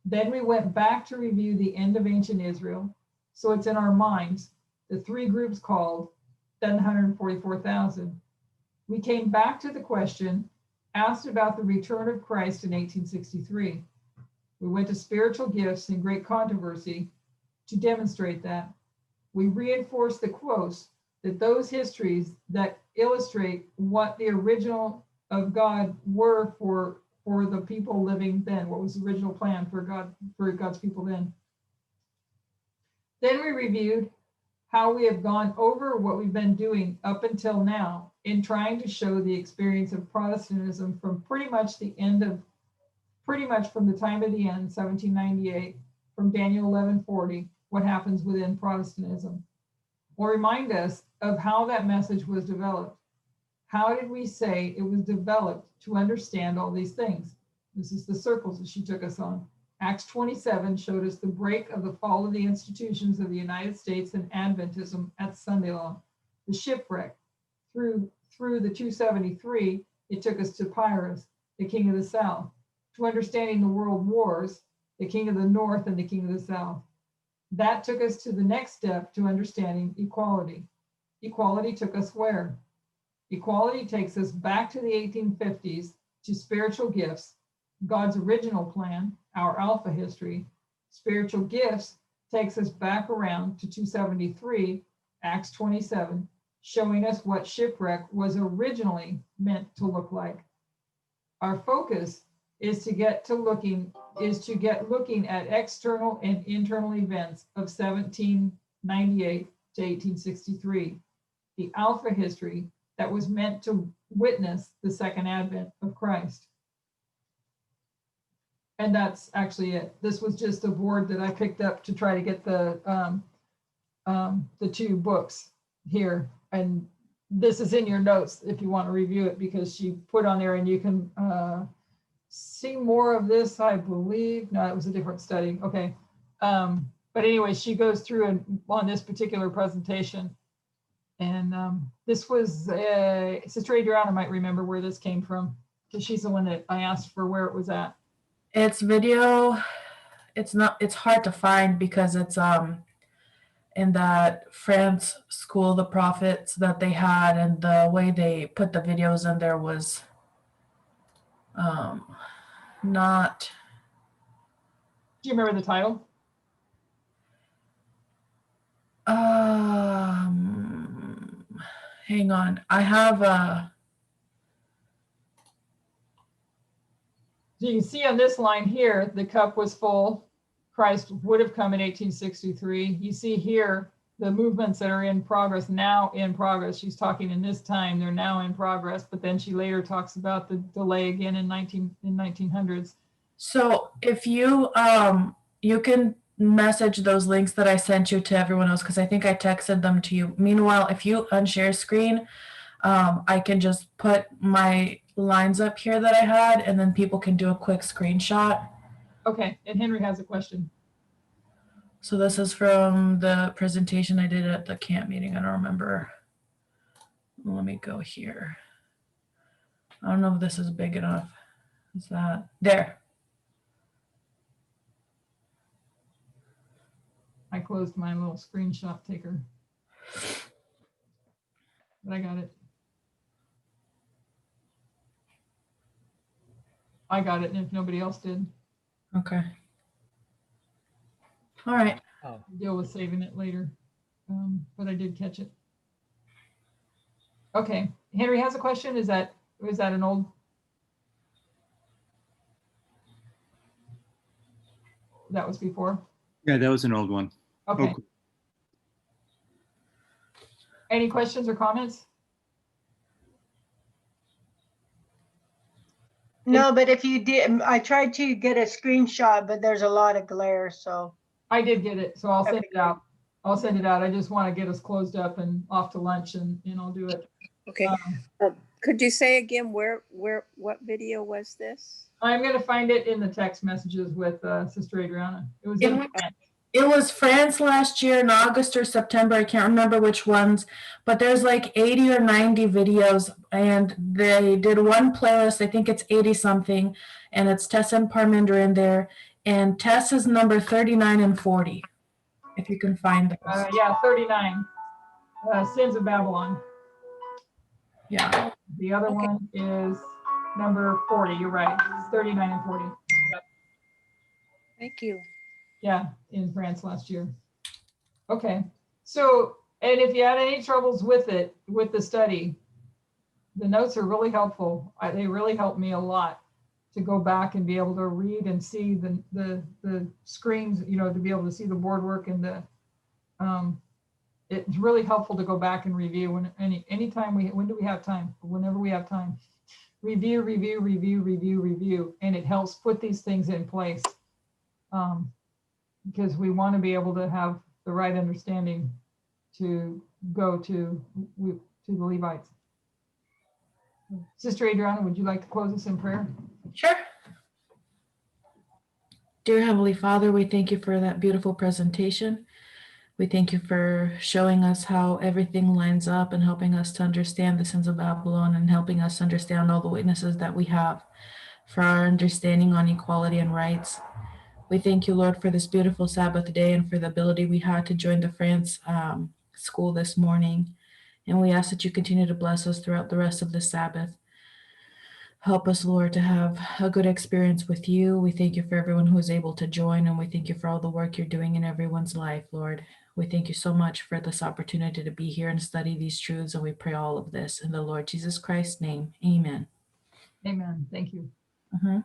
[SPEAKER 1] Then we went back to review the end of ancient Israel. So it's in our minds, the three groups called, then 144,000. We came back to the question asked about the return of Christ in 1863. We went to spiritual gifts and great controversy to demonstrate that. We reinforced the quotes that those histories that illustrate what the original of God were for the people living then, what was the original plan for God's people then. Then we reviewed how we have gone over what we've been doing up until now in trying to show the experience of Protestantism from pretty much from the time of the end, 1798, from Daniel 11:40, what happens within Protestantism. Or remind us of how that message was developed. How did we say it was developed to understand all these things? This is the circles that she took us on. Acts 27 showed us the break of the fall of the institutions of the United States and Adventism at Sunday law. The shipwreck through the 273, it took us to Pyrrhus, the King of the South, to understanding the world wars, the King of the North and the King of the South. That took us to the next step to understanding equality. Equality took us where? Equality takes us back to the 1850s to spiritual gifts, God's original plan, our alpha history. Spiritual gifts takes us back around to 273, Acts 27, showing us what shipwreck was originally meant to look like. Our focus is to get looking at external and internal events of 1798 to 1863, the alpha history that was meant to witness the second advent of Christ. And that's actually it. This was just a board that I picked up to try to get the two books here. And this is in your notes if you want to review it, because she put on there, and you can see more of this, I believe. No, it was a different study. Okay. But anyway, she goes through on this particular presentation. And this was, Sister Adriana might remember where this came from, because she's the one that I asked for where it was at.
[SPEAKER 9] It's video. It's hard to find because it's in that France School, the prophets that they had, and the way they put the videos in there was not.
[SPEAKER 1] Do you remember the title?
[SPEAKER 9] Hang on. I have a.
[SPEAKER 1] So you can see on this line here, the cup was full. Christ would have come in 1863. You see here the movements that are in progress, now in progress. She's talking in this time, they're now in progress, but then she later talks about the delay again in 1900s.
[SPEAKER 9] So if you you can message those links that I sent you to everyone else, because I think I texted them to you. Meanwhile, if you unshare screen, I can just put my lines up here that I had, and then people can do a quick screenshot.
[SPEAKER 1] Okay, and Henry has a question.
[SPEAKER 9] So this is from the presentation I did at the camp meeting. I don't remember. Let me go here. I don't know if this is big enough. Is that there?
[SPEAKER 1] I closed my little screenshot taker. But I got it. I got it, and if nobody else did,
[SPEAKER 9] Okay. All right.
[SPEAKER 1] deal with saving it later. But I did catch it. Okay, Henry has a question. Was that an old? That was before?
[SPEAKER 6] Yeah, that was an old one.
[SPEAKER 1] Okay.
[SPEAKER 6] Okay.
[SPEAKER 1] Any questions or comments?
[SPEAKER 7] No, but if you did, I tried to get a screenshot, but there's a lot of glare, so.
[SPEAKER 1] I did get it, so I'll send
[SPEAKER 7] Okay.
[SPEAKER 1] it out. I'll send it out. I just want to get us closed up and off to lunch, and I'll do it.
[SPEAKER 10] Okay. Could you say again what video was this?
[SPEAKER 1] I'm going to find it in the text messages with Sister Adriana. It was in
[SPEAKER 9] It was France last year in August or September. I can't remember which ones, but there's like 80 or 90 videos, and they did one playlist. I think it's 80 something, and it's Tess and Parminder in there. And Tess is number 39 and 40, if you can find those.
[SPEAKER 1] yeah, 39. Sins of Babylon.
[SPEAKER 9] Yeah.
[SPEAKER 1] The other one is number 40. You're right. It's 39 and 40. Yep.
[SPEAKER 10] Thank you.
[SPEAKER 1] Yeah, in France last year. Okay. So, and if you had any troubles with it, with the study, the notes are really helpful. They really helped me a lot to go back and be able to read and see the screens, you know, to be able to see the board work and the, it's really helpful to go back and review when anytime when do we have time? Whenever we have time. Review, and it helps put these things in place. Because we want to be able to have the right understanding to go to the Levites. Sister Adriana, would you like to close us in prayer?
[SPEAKER 9] Sure. Dear Heavenly Father, we thank you for that beautiful presentation. We thank you for showing us how everything lines up and helping us to understand the sins of Babylon and helping us understand all the witnesses that we have for our understanding on equality and rights. We thank you, Lord, for this beautiful Sabbath day and for the ability we had to join the France school this morning. And we ask that you continue to bless us throughout the rest of the Sabbath. Help us, Lord, to have a good experience with you. We thank you for everyone who is able to join, and we thank you for all the work you're doing in everyone's life, Lord. We thank you so much for this opportunity to be here and study these truths, and we pray all of this in the Lord Jesus Christ's name. Amen.
[SPEAKER 1] Amen. Thank you.
[SPEAKER 9] Uh-huh.